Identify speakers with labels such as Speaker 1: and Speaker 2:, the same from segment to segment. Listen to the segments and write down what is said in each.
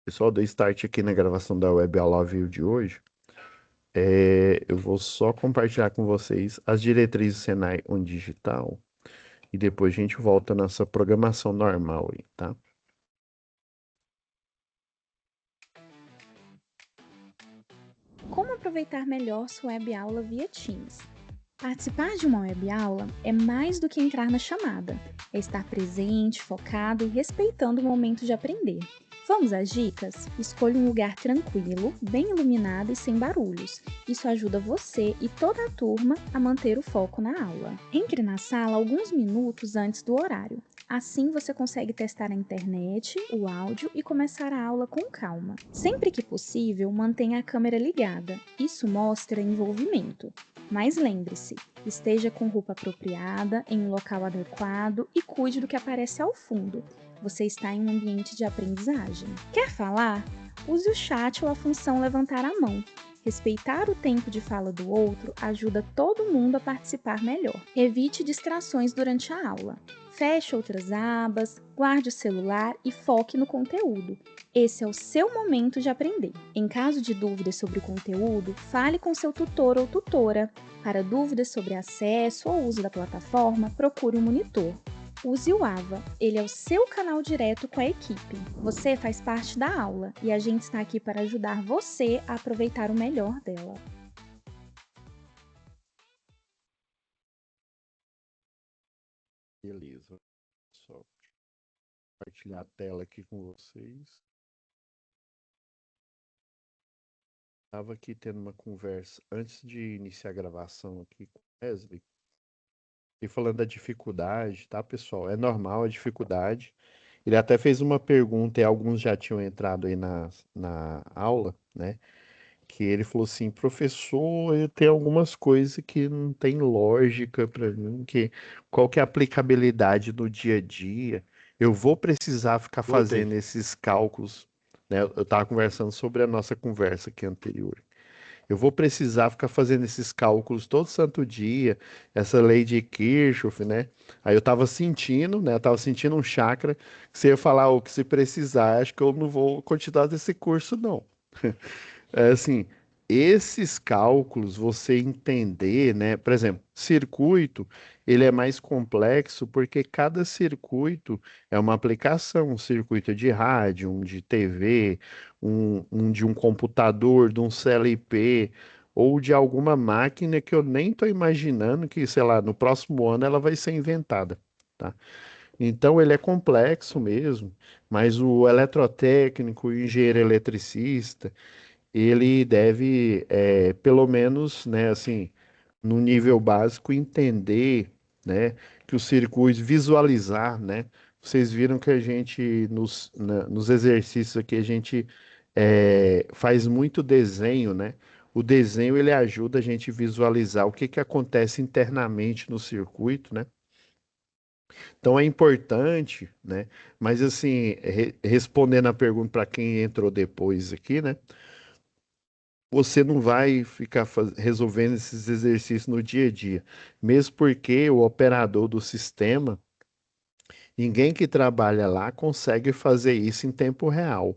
Speaker 1: Pessoal, dei start aqui na gravação da Web Aula View de hoje. Eu vou só compartilhar com vocês as diretrizes do Senai Digital e depois a gente volta à nossa programação normal aí, tá?
Speaker 2: Como aproveitar melhor sua web aula via Teams? Participar de uma web aula é mais do que entrar na chamada, é estar presente, focado e respeitando o momento de aprender. Vamos às dicas? Escolha um lugar tranquilo, bem iluminado e sem barulhos. Isso ajuda você e toda a turma a manter o foco na aula. Entre na sala alguns minutos antes do horário. Assim você consegue testar a internet, o áudio e começar a aula com calma. Sempre que possível, mantenha a câmera ligada. Isso mostra envolvimento. Mas lembre-se, esteja com roupa apropriada, em um local adequado e cuide do que aparece ao fundo. Você está em um ambiente de aprendizagem. Quer falar? Use o chat ou a função levantar a mão. Respeitar o tempo de fala do outro ajuda todo mundo a participar melhor. Evite distrações durante a aula. Feche outras abas, guarde o celular e foque no conteúdo. Esse é o seu momento de aprender. Em caso de dúvidas sobre o conteúdo, fale com seu tutor ou tutora. Para dúvidas sobre acesso ou uso da plataforma, procure um monitor. Use o AVA, ele é o seu canal direto com a equipe. Você faz parte da aula e a gente está aqui para ajudar você a aproveitar o melhor dela.
Speaker 1: Beleza. Só compartilhar a tela aqui com vocês. Estava aqui tendo uma conversa antes de iniciar a gravação aqui com o Wesley e falando da dificuldade, tá, pessoal? É normal a dificuldade. Ele até fez uma pergunta e alguns já tinham entrado aí na aula, né? Que ele falou assim, professor, eu tenho algumas coisas que não tem lógica para mim, que qual que é a aplicabilidade no dia a dia? Eu vou precisar ficar
Speaker 3: Voltei.
Speaker 1: fazendo esses cálculos, né? Eu estava conversando sobre a nossa conversa aqui anterior. Eu vou precisar ficar fazendo esses cálculos todo santo dia, essa lei de Kirchhoff, né? Aí eu tava sentindo, né? Eu tava sentindo um chakra que você ia falar, o que se precisar, acho que eu não vou continuar desse curso, não. É assim, esses cálculos, você entender, né? Por exemplo, circuito, ele é mais complexo porque cada circuito é uma aplicação, um circuito de rádio, um de TV, um de um computador, de um CLP, ou de alguma máquina que eu nem estou imaginando que, sei lá, no próximo ano ela vai ser inventada. Tá? Então ele é complexo mesmo, mas o eletrotécnico, o engenheiro eletricista, ele deve, pelo menos, né, assim, no nível básico, entender, né, que os circuitos, visualizar, né, vocês viram que a gente, nos exercícios aqui, a gente faz muito desenho, né, o desenho, ele ajuda a gente visualizar o que que acontece internamente no circuito, né, então é importante, né, mas assim, respondendo a pergunta para quem entrou depois aqui, né, você não vai ficar resolvendo esses exercícios no dia a dia, mesmo porque o operador do sistema, ninguém que trabalha lá consegue fazer isso em tempo real.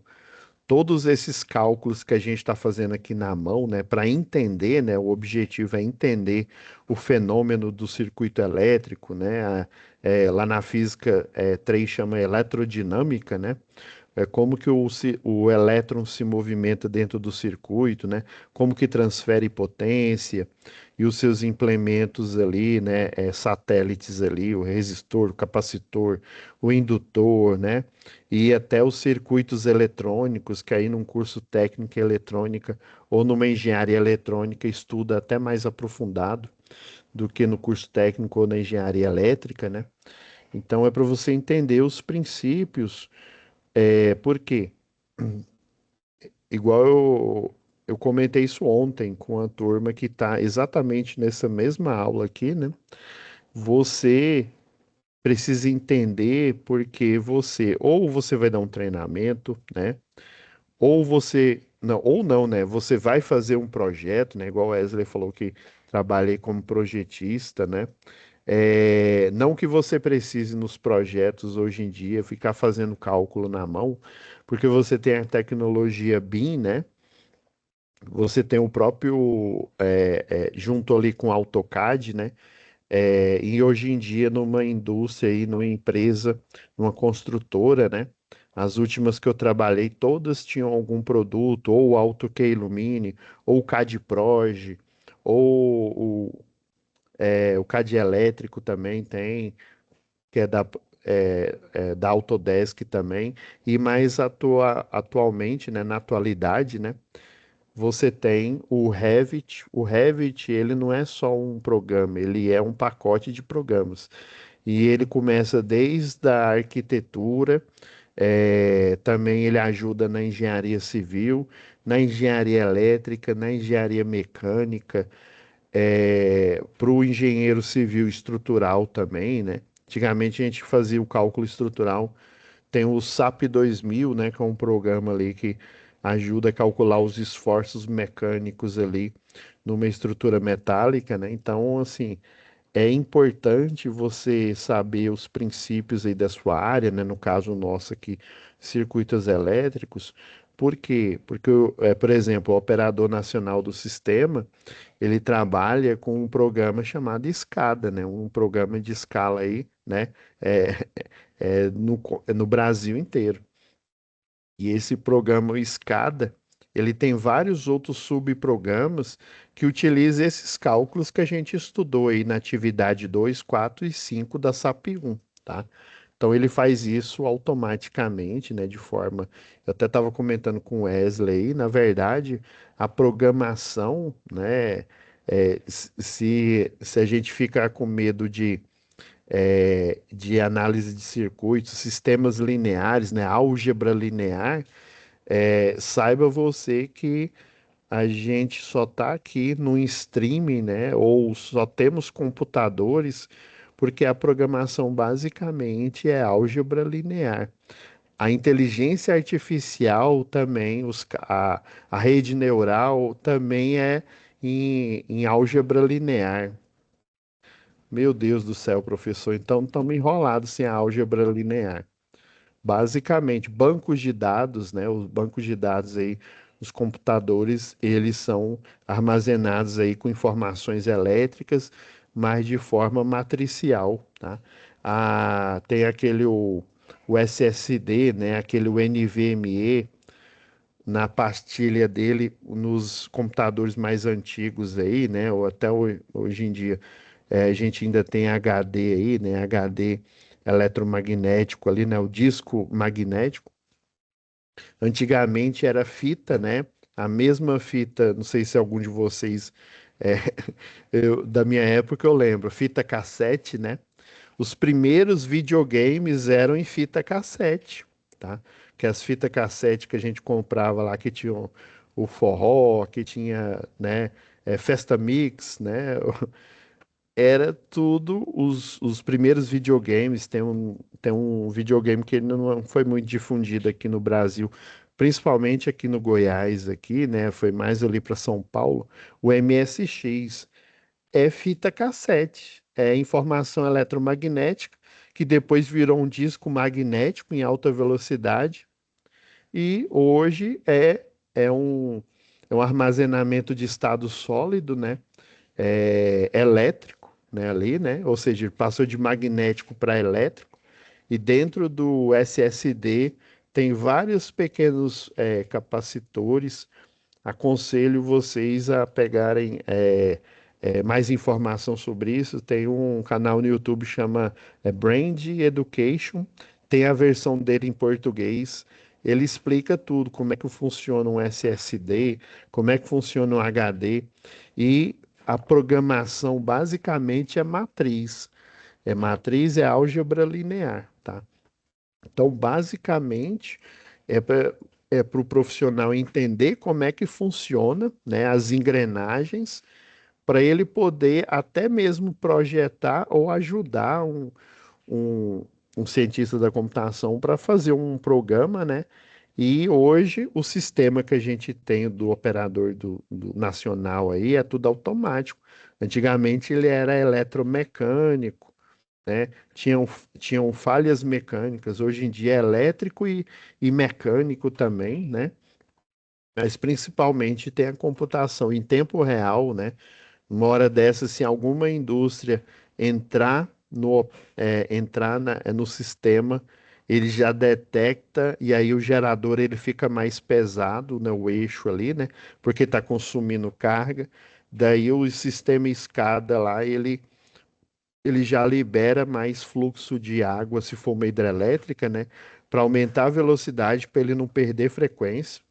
Speaker 1: Todos esses cálculos que a gente está fazendo aqui na mão, né, para entender, né, o objetivo é entender o fenômeno do circuito elétrico, né, lá na física 3 chama eletrodinâmica, né, é como que o elétron se movimenta dentro do circuito, né? Como que transfere potência e os seus implementos ali, né? Satélites ali, o resistor, o capacitor, o indutor, né? E até os circuitos eletrônicos, que aí num curso técnico em eletrônica ou numa engenharia eletrônica estuda até mais aprofundado do que no curso técnico ou na engenharia elétrica, né? Então é para você entender os princípios por quê? Igual eu comentei isso ontem com a turma que está exatamente nessa mesma aula aqui, né? Você precisa entender porque ou você vai dar um treinamento, né? Ou você, não, ou não, né? Você vai fazer um projeto, né? Igual o Wesley falou que trabalhei como projetista, né? Não que você precise nos projetos hoje em dia ficar fazendo cálculo na mão, porque você tem a tecnologia BIM, né? Você tem o próprio, junto ali com o AutoCAD, né? E hoje em dia, numa indústria aí, numa empresa, numa construtora, né? As últimas que eu trabalhei, todas tinham algum produto, ou o AutoCAD Illumine, ou o CAD-Proj, ou o CAD elétrico também tem, que é da Autodesk também. E mais atualmente, né? Na atualidade, né? Você tem o Revit. O Revit, ele não é só um programa, ele é um pacote de programas. E ele começa desde a arquitetura, também ele ajuda na engenharia civil, na engenharia elétrica, na engenharia mecânica, para o engenheiro civil estrutural também, né? Antigamente a gente fazia o cálculo estrutural, tem o SAP 2000, né, que é um programa ali que ajuda a calcular os esforços mecânicos ali numa estrutura metálica, né? Então, assim, é importante você saber os princípios aí da sua área, né? No caso nosso aqui, circuitos elétricos. Por quê? Porque, por exemplo, o operador nacional do sistema, ele trabalha com um programa chamado SCADA, né? Um programa de escala aí, né? É, no Brasil inteiro. E esse programa SCADA, ele tem vários outros subprogramas que utilizam esses cálculos que a gente estudou aí na atividade 2, 4 e 5 da SAP 1, tá? Então ele faz isso automaticamente, né, de forma. Eu até estava comentando com o Wesley, na verdade, a programação, né, se a gente ficar com medo de análise de circuitos, sistemas lineares, né, álgebra linear, saiba você que a gente só está aqui no streaming, né, ou só temos computadores, porque a programação basicamente é álgebra linear. A inteligência artificial também, a rede neural também é em álgebra linear. Meu Deus do céu, professor, então estamos enrolados sem a álgebra linear. Basicamente, bancos de dados, né? Os bancos de dados aí, os computadores, eles são armazenados aí com informações elétricas, mas de forma matricial, tá? Tem o SSD, né? Aquele o NVMe na pastilha dele, nos computadores mais antigos aí, né? Ou até hoje em dia, a gente ainda tem HD aí, né? HD eletromagnético ali, né? O disco magnético. Antigamente era fita, né? A mesma fita, não sei se algum de vocês, é, da minha época eu lembro, fita cassete, né? Os primeiros videogames eram em fita cassete, tá? Que as fitas cassete que a gente comprava lá, que tinham o forró, que tinha, né, Festa Mix, né? Era tudo os primeiros videogames. Tem um videogame que ele não foi muito difundido aqui no Brasil, principalmente aqui no Goiás, aqui, né? Foi mais ali para São Paulo, o MSX. É fita cassete, é informação eletromagnética, que depois virou um disco magnético em alta velocidade, e hoje é um armazenamento de estado sólido, né? Elétrico, né? Ali, né? Ou seja, passou de magnético para elétrico, e dentro do SSD tem vários pequenos capacitores. Aconselho vocês a pegarem mais informação sobre isso. Tem um canal no YouTube chama Brand Education. Tem a versão dele em português. Ele explica tudo, como é que funciona um SSD, como é que funciona um HD. E a programação basicamente é matriz. Matriz é álgebra linear, tá? Então, basicamente, é para o profissional entender como é que funciona, né, as engrenagens, para ele poder até mesmo projetar ou ajudar um, um cientista da computação para fazer um programa, né, E hoje o sistema que a gente tem do operador do nacional aí é tudo automático. Antigamente ele era eletromecânico, né? Tinham falhas mecânicas. Hoje em dia é elétrico e mecânico também, né? Mas principalmente tem a computação em tempo real, né? Uma hora dessa, se alguma indústria entrar no sistema, ele já detecta e aí o gerador ele fica mais pesado, né, o eixo ali, né, porque está consumindo carga. Daí o sistema escada lá, ele já libera mais fluxo de água, se for uma hidrelétrica, né, para aumentar a velocidade, para ele não perder frequência,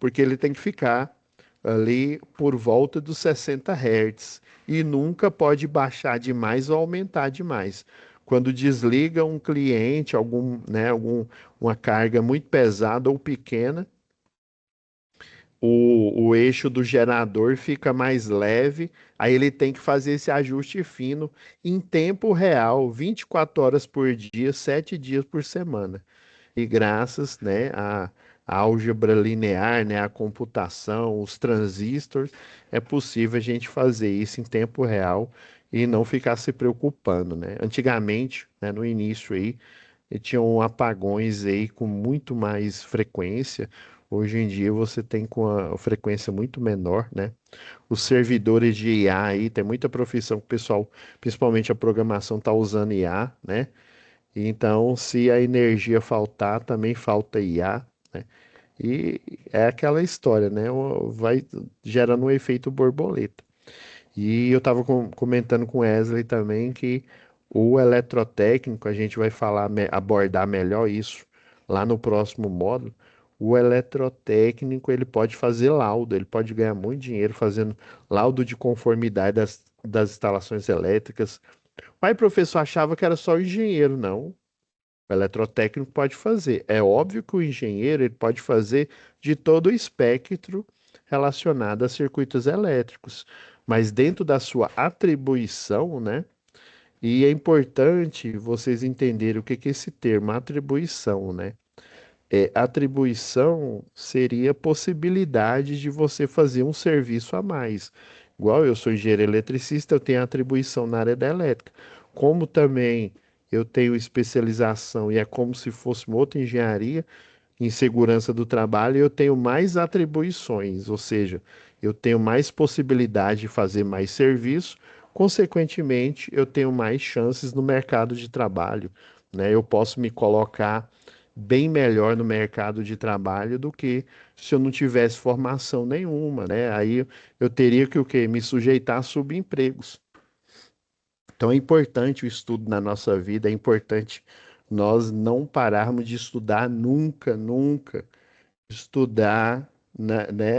Speaker 1: porque ele tem que ficar ali por volta dos 60 Hz e nunca pode baixar demais ou aumentar demais. Quando desliga um cliente, uma carga muito pesada ou pequena, o eixo do gerador fica mais leve, aí ele tem que fazer esse ajuste fino em tempo real, 24 horas por dia, 7 dias por semana. E graças, né, à álgebra linear, né, à computação, os transistores, é possível a gente fazer isso em tempo real e não ficar se preocupando, né? Antigamente, né, no início aí, tinham apagões aí com muito mais frequência. Hoje em dia você tem com a frequência muito menor, né? Os servidores de IA aí, tem muita profissão que o pessoal, principalmente a programação, está usando IA, né? Então, se a energia faltar, também falta IA, né? E é aquela história, né? Vai gerando um efeito borboleta. E eu estava comentando com o Wesley também que o eletrotécnico, a gente vai falar, abordar melhor isso lá no próximo módulo. O eletrotécnico, ele pode fazer laudo, ele pode ganhar muito dinheiro fazendo laudo de conformidade das instalações elétricas. Mas o professor achava que era só o engenheiro, não. O eletrotécnico pode fazer. É óbvio que o engenheiro ele pode fazer de todo o espectro relacionado a circuitos elétricos, mas dentro da sua atribuição, né? E é importante vocês entenderem o que que é esse termo, atribuição, né? Atribuição seria a possibilidade de você fazer um serviço a mais. Igual eu sou engenheiro eletricista, eu tenho atribuição na área da elétrica. Como também eu tenho especialização e é como se fosse uma outra engenharia em segurança do trabalho, eu tenho mais atribuições, ou seja, eu tenho mais possibilidade de fazer mais serviço, consequentemente, eu tenho mais chances no mercado de trabalho, né? Eu posso me colocar bem melhor no mercado de trabalho do que se eu não tivesse formação nenhuma, né? Aí eu teria que o quê? Me sujeitar a subempregos. Então é importante o estudo na nossa vida, é importante nós não pararmos de estudar nunca, nunca. Estudar, né?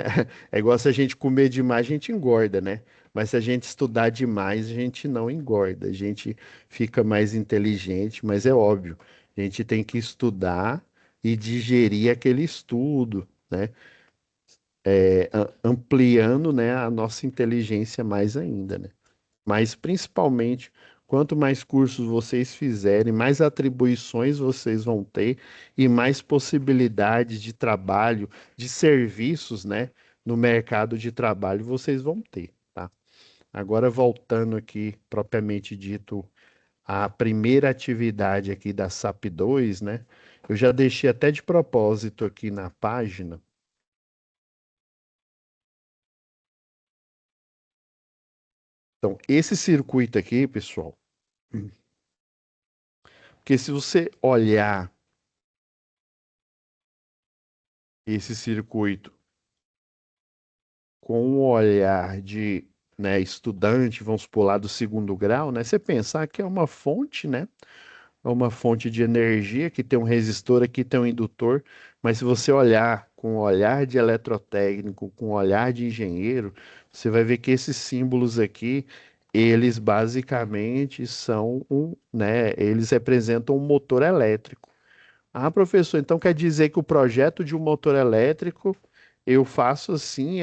Speaker 1: É igual se a gente comer demais, a gente engorda, né? Mas se a gente estudar demais, a gente não engorda, a gente fica mais inteligente, mas é óbvio, a gente tem que estudar e digerir aquele estudo, né? Ampliando, né, a nossa inteligência mais ainda, né? Mas principalmente, quanto mais cursos vocês fizerem, mais atribuições vocês vão ter e mais possibilidades de trabalho, de serviços, né, no mercado de trabalho vocês vão ter, tá? Agora voltando aqui, propriamente dito, à primeira atividade aqui da SAP 2, né? Eu já deixei até de propósito aqui na página. Então, esse circuito aqui, pessoal, porque se você olhar esse circuito com um olhar de, né, estudante, vamos supor lá do segundo grau, né? Você pensar que é uma fonte, né? É uma fonte de energia que tem um resistor aqui, tem um indutor, mas se você olhar com o olhar de eletrotécnico, com o olhar de engenheiro, você vai ver que esses símbolos aqui, eles basicamente são né? Eles representam um motor elétrico. Ah, professor, então quer dizer que o projeto de um motor elétrico eu faço assim,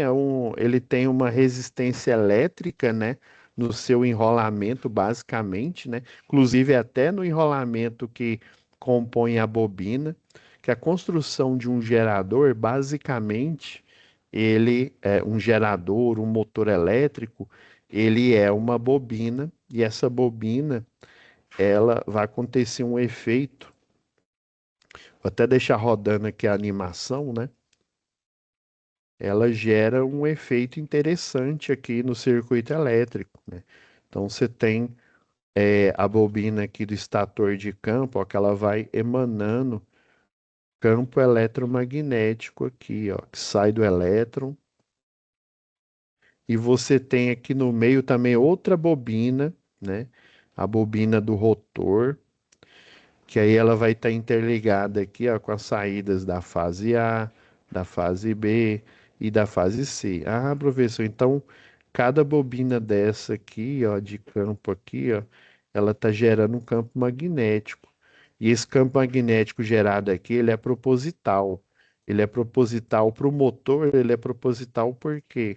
Speaker 1: ele tem uma resistência elétrica, né, no seu enrolamento, basicamente, né? Inclusive até no enrolamento que compõem a bobina, que a construção de um gerador, basicamente, ele é um gerador, um motor elétrico, ele é uma bobina, e essa bobina, ela vai acontecer um efeito, vou até deixar rodando aqui a animação, né? Ela gera um efeito interessante aqui no circuito elétrico, né? Então você tem a bobina aqui do estator de campo, ó, que ela vai emanando campo eletromagnético aqui, ó, que sai do elétron. E você tem aqui no meio também outra bobina, né? A bobina do rotor, que aí ela vai estar interligada aqui, ó, com as saídas da fase A, da fase B e da fase C. Ah, professor, então cada bobina dessa aqui, ó, de campo aqui, ó, ela está gerando um campo magnético. E esse campo magnético gerado aqui, ele é proposital. Ele é proposital para o motor, ele é proposital por quê?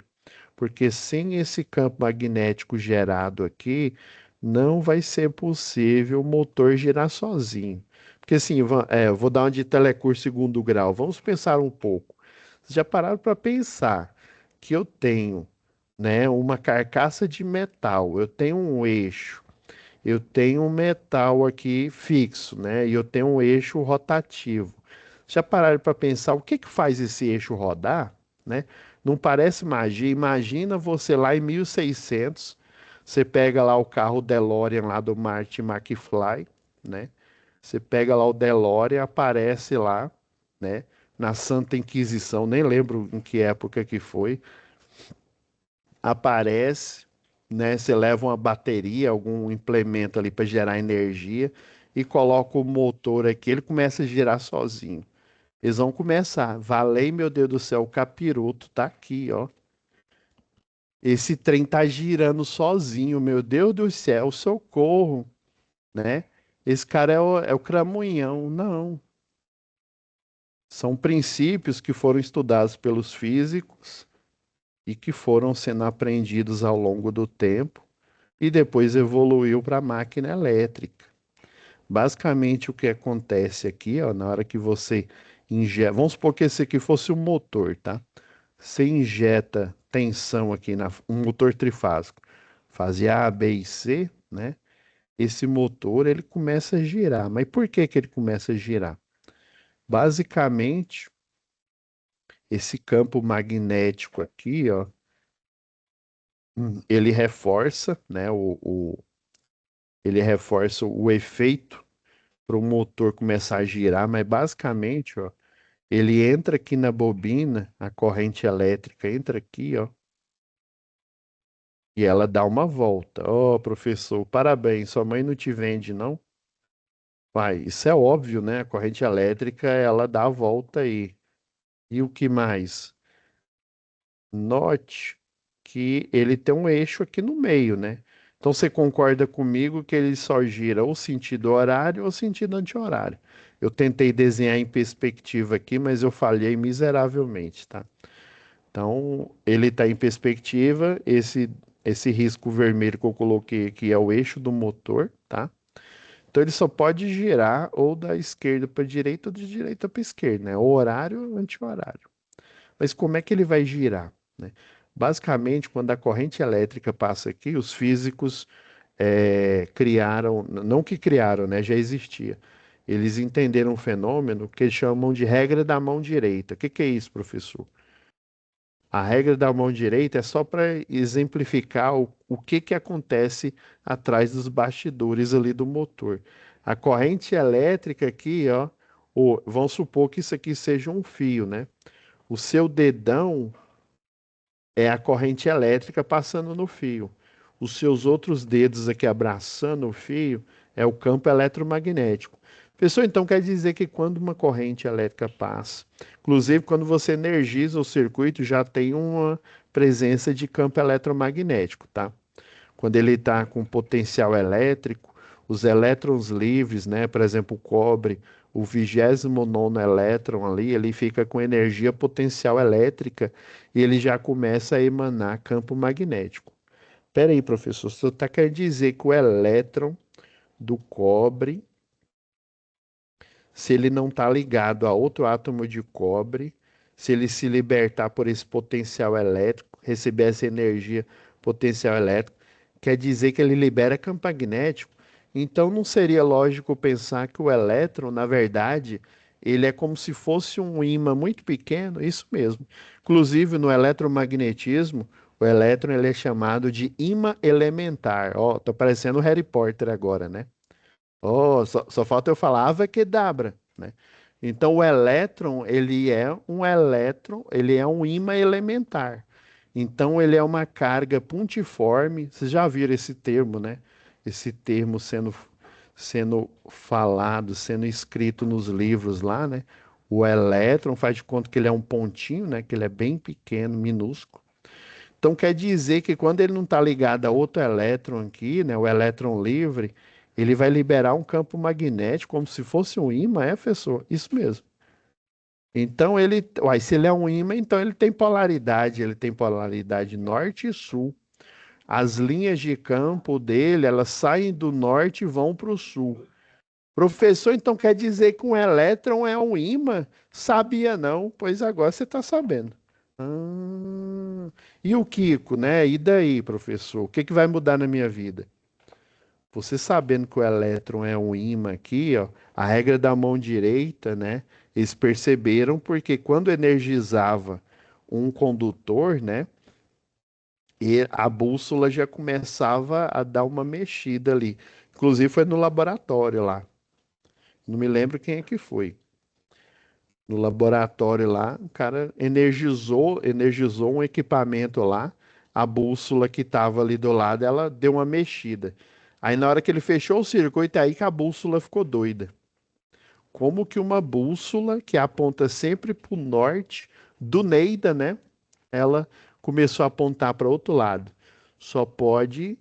Speaker 1: Porque sem esse campo magnético gerado aqui, não vai ser possível o motor girar sozinho. Porque assim, eu vou dar uma de telecurso segundo grau. Vamos pensar um pouco. Vocês já pararam para pensar que eu tenho, né, uma carcaça de metal, eu tenho um eixo, eu tenho um metal aqui fixo, né, e eu tenho um eixo rotativo. Já pararam para pensar o que que faz esse eixo rodar, né? Não parece magia? Imagina você lá em 1600, você pega lá o carro DeLorean lá do Marty McFly, né? Você pega lá o DeLorean, aparece lá, né? Na Santa Inquisição, nem lembro em que época que foi, aparece, né? Você leva uma bateria, algum implemento ali para gerar energia e coloca o motor aqui, ele começa a girar sozinho. Eles vão começar. Valei, meu Deus do céu, o capiroto tá aqui, ó. Esse trem tá girando sozinho, meu Deus do céu, socorro, né? Esse cara é o cramunhão. Não. São princípios que foram estudados pelos físicos e que foram sendo aprendidos ao longo do tempo e depois evoluiu para a máquina elétrica. Basicamente, o que acontece aqui, ó, na hora que você injeta, vamos supor que esse aqui fosse o motor, tá? Você injeta tensão aqui na um motor trifásico, fase A, B e C, né? Esse motor ele começa a girar. Mas por que que ele começa a girar? Basicamente, esse campo magnético aqui, ó, ele reforça, né? Ele reforça o efeito para o motor começar a girar, mas basicamente, ó, ele entra aqui na bobina, a corrente elétrica entra aqui, ó, e ela dá uma volta. Ó, professor, parabéns, sua mãe não te vende, não? Pai, isso é óbvio, né? A corrente elétrica, ela dá a volta aí. E o que mais? Note que ele tem um eixo aqui no meio, né? Então você concorda comigo que ele só gira ou sentido horário ou sentido anti-horário. Eu tentei desenhar em perspectiva aqui, mas eu falhei miseravelmente, tá? Então, ele está em perspectiva, esse risco vermelho que eu coloquei aqui é o eixo do motor, tá? Então ele só pode girar ou da esquerda para a direita ou de direita para a esquerda, né? Ou horário ou anti-horário. Mas como é que ele vai girar, né? Basicamente, quando a corrente elétrica passa aqui, os físicos criaram, não que criaram, né? Já existia. Eles entenderam um fenômeno que eles chamam de regra da mão direita. O que que é isso, professor? A regra da mão direita é só para exemplificar o que que acontece atrás dos bastidores ali do motor. A corrente elétrica aqui, ó, vamos supor que isso aqui seja um fio, né? O seu dedão é a corrente elétrica passando no fio. Os seus outros dedos aqui abraçando o fio é o campo eletromagnético. Pessoal, então quer dizer que quando uma corrente elétrica passa, inclusive quando você energiza o circuito, já tem uma presença de campo eletromagnético, tá? Quando ele está com potencial elétrico, os elétrons livres, né? Por exemplo, o cobre, o 29º elétron ali, ele fica com energia potencial elétrica e ele já começa a emanar campo magnético. Espera aí, professor, você está querendo dizer que o elétron do cobre se ele não está ligado a outro átomo de cobre, se ele se libertar por esse potencial elétrico, receber essa energia potencial elétrico, quer dizer que ele libera campo magnético. Então não seria lógico pensar que o elétron, na verdade, ele é como se fosse um ímã muito pequeno, isso mesmo. Inclusive no eletromagnetismo, o elétron ele é chamado de ímã elementar. Ó, tô parecendo o Harry Potter agora, né? Oh, só falta eu falar Avacadabra, né? Então o elétron, ele é um ímã elementar. Então ele é uma carga puntiforme. Vocês já viram esse termo, né? Esse termo sendo falado, sendo escrito nos livros lá, né? O elétron faz de conta que ele é um pontinho, né? Que ele é bem pequeno, minúsculo. Então quer dizer que quando ele não está ligado a outro elétron aqui, né, o elétron livre, ele vai liberar um campo magnético como se fosse um ímã, é, professor? Isso mesmo. Então se ele é um ímã, então ele tem polaridade norte e sul. As linhas de campo dele, elas saem do norte e vão para o sul. Professor, então quer dizer que um elétron é um ímã? Sabia não? Pois agora você está sabendo. Ah, e o Kiko, né? E daí, professor? O que que vai mudar na minha vida? Você sabendo que o elétron é um ímã aqui, ó, a regra da mão direita, né? Eles perceberam porque quando energizava um condutor, né? E a bússola já começava a dar uma mexida ali. Inclusive foi no laboratório lá. Não me lembro quem é que foi. No laboratório lá, o cara energizou um equipamento lá, a bússola que estava ali do lado, ela deu uma mexida. Aí na hora que ele fechou o circuito, é aí que a bússola ficou doida. Como que uma bússola que aponta sempre para o norte, do Neida, né? Ela começou a apontar para outro lado. Só pode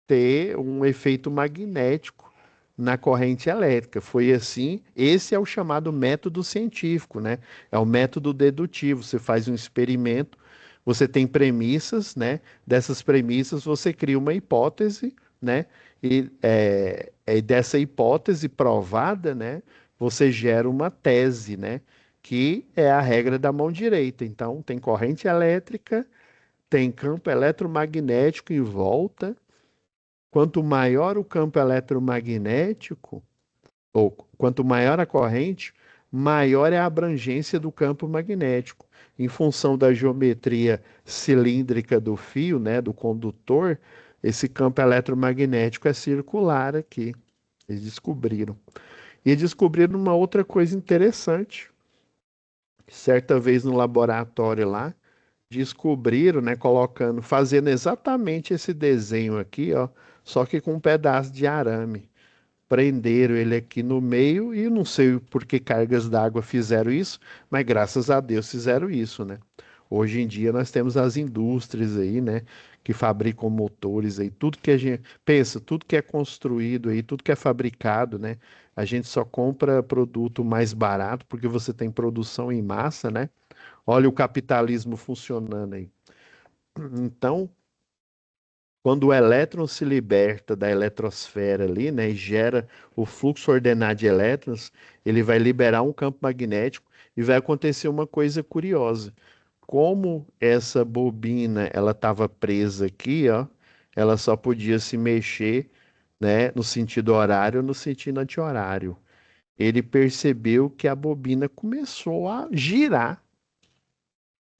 Speaker 1: ter um efeito magnético na corrente elétrica. Foi assim, esse é o chamado método científico, né? É o método dedutivo. Você faz um experimento, você tem premissas, né? Dessas premissas você cria uma hipótese, né? E dessa hipótese provada, né? Você gera uma tese, né? Que é a regra da mão direita. Então, tem corrente elétrica, tem campo eletromagnético em volta. Quanto maior o campo eletromagnético, ou quanto maior a corrente, maior é a abrangência do campo magnético. Em função da geometria cilíndrica do fio, né, do condutor, esse campo eletromagnético é circular aqui. Eles descobriram. E descobriram uma outra coisa interessante. Certa vez no laboratório lá, descobriram, né, fazendo exatamente esse desenho aqui, ó, só que com um pedaço de arame. Prenderam ele aqui no meio e não sei por que cargas d'água fizeram isso, mas graças a Deus fizeram isso, né? Hoje em dia nós temos as indústrias aí, né, que fabricam motores aí, tudo que a gente pensa, tudo que é construído aí, tudo que é fabricado, né? A gente só compra produto mais barato porque você tem produção em massa, né? Olha o capitalismo funcionando aí. Então, quando o elétron se liberta da eletrosfera ali, né, e gera o fluxo ordenado de elétrons, ele vai liberar um campo magnético e vai acontecer uma coisa curiosa. Como essa bobina ela estava presa aqui, ó, ela só podia se mexer, né, no sentido horário ou no sentido anti-horário. Ele percebeu que a bobina começou a girar.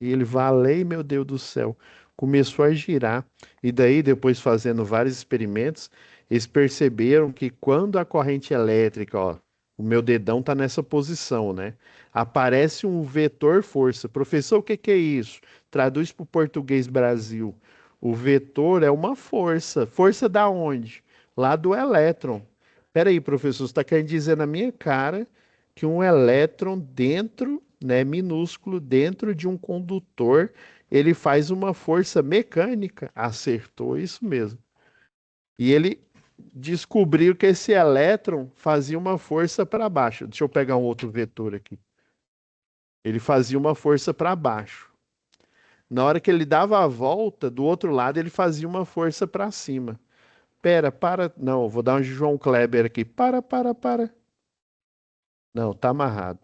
Speaker 1: E ele, valei, meu Deus do céu, começou a girar. E daí, depois fazendo vários experimentos, eles perceberam que quando a corrente elétrica, ó, o meu dedão tá nessa posição, né? Aparece um vetor força. Professor, o que que é isso? Traduz para o português Brasil. O vetor é uma força. Força da onde? Lá do elétron. Peraí, professor, você está querendo dizer na minha cara que um elétron dentro, né, minúsculo, dentro de um condutor, ele faz uma força mecânica. Acertou isso mesmo. E ele descobriu que esse elétron fazia uma força para baixo. Deixa eu pegar um outro vetor aqui. Ele fazia uma força para baixo. Na hora que ele dava a volta, do outro lado, ele fazia uma força para cima. Pera, para. Não, vou dar um de João Kleber aqui. Para. Não, tá amarrado.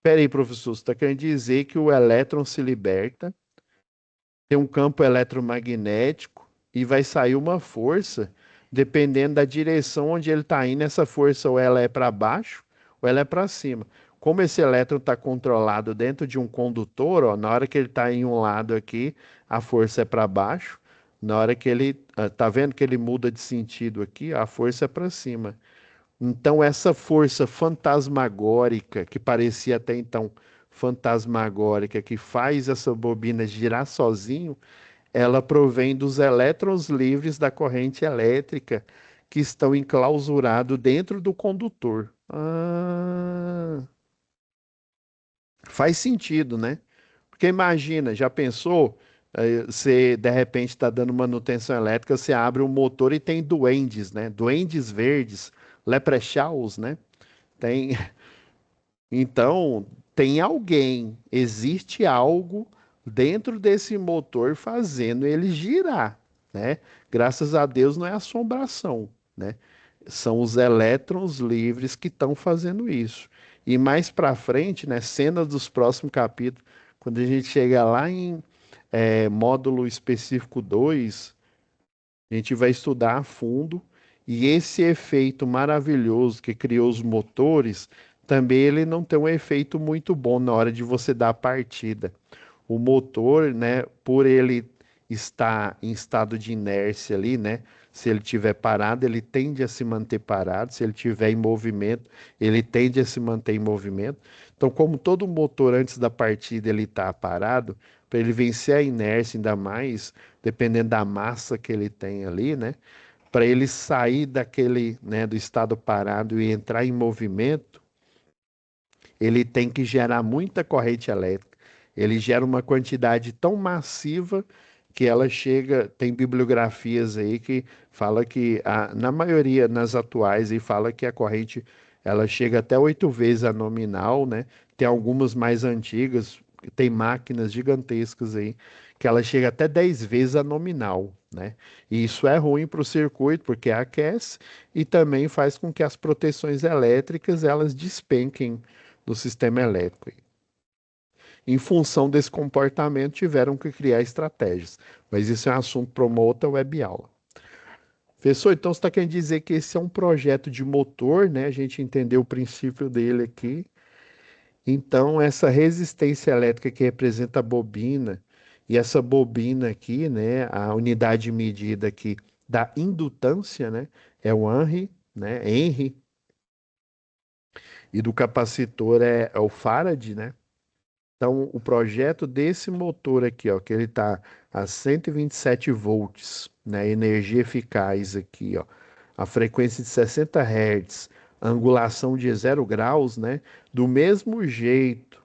Speaker 1: Pera aí, professor, você está querendo dizer que o elétron se liberta, tem um campo eletromagnético e vai sair uma força, dependendo da direção onde ele está indo, essa força ou ela é para baixo ou ela é para cima. Como esse elétron está controlado dentro de um condutor, ó, na hora que ele está em um lado aqui, a força é para baixo. Na hora que ele, tá vendo que ele muda de sentido aqui, a força é para cima. Então, essa força fantasmagórica, que parecia até então fantasmagórica, que faz essa bobina girar sozinho, ela provém dos elétrons livres da corrente elétrica que estão enclausurados dentro do condutor. Faz sentido, né? Porque imagina, já pensou? Você de repente está dando manutenção elétrica, você abre o motor e tem duendes, né? Duendes verdes, leprechauns, né? Tem, então, tem alguém, existe algo dentro desse motor fazendo ele girar, né? Graças a Deus não é assombração, né? São os elétrons livres que estão fazendo isso. E mais para frente, né, cenas dos próximos capítulos, quando a gente chega lá em módulo específico 2, a gente vai estudar a fundo e esse efeito maravilhoso que criou os motores, também ele não tem um efeito muito bom na hora de você dar a partida. O motor, né, por ele estar em estado de inércia ali, né, se ele estiver parado, ele tende a se manter parado. Se ele estiver em movimento, ele tende a se manter em movimento. Então, como todo motor antes da partida ele está parado, para ele vencer a inércia ainda mais, dependendo da massa que ele tem ali, né? Para ele sair daquele, né, do estado parado e entrar em movimento, ele tem que gerar muita corrente elétrica. Ele gera uma quantidade tão massiva que ela chega, tem bibliografias aí que fala que na maioria, nas atuais, aí fala que a corrente ela chega até 8 vezes a nominal, né? Tem algumas mais antigas, tem máquinas gigantescas aí que ela chega até 10 vezes a nominal, né? E isso é ruim para o circuito porque aquece e também faz com que as proteções elétricas elas despenquem do sistema elétrico. Em função desse comportamento, tiveram que criar estratégias. Mas isso é um assunto para uma outra web aula. Professor, então você está querendo dizer que esse é um projeto de motor, né? A gente entendeu o princípio dele aqui. Então, essa resistência elétrica que representa a bobina, e essa bobina aqui, né? A unidade de medida aqui da indutância, né? É o Henry, né? Henry, e do capacitor é o Farad, né? Então, o projeto desse motor aqui, ó, que ele está a 127 volts, né, energia eficaz aqui, ó, a frequência de 60 Hz, angulação de 0 graus, né, do mesmo jeito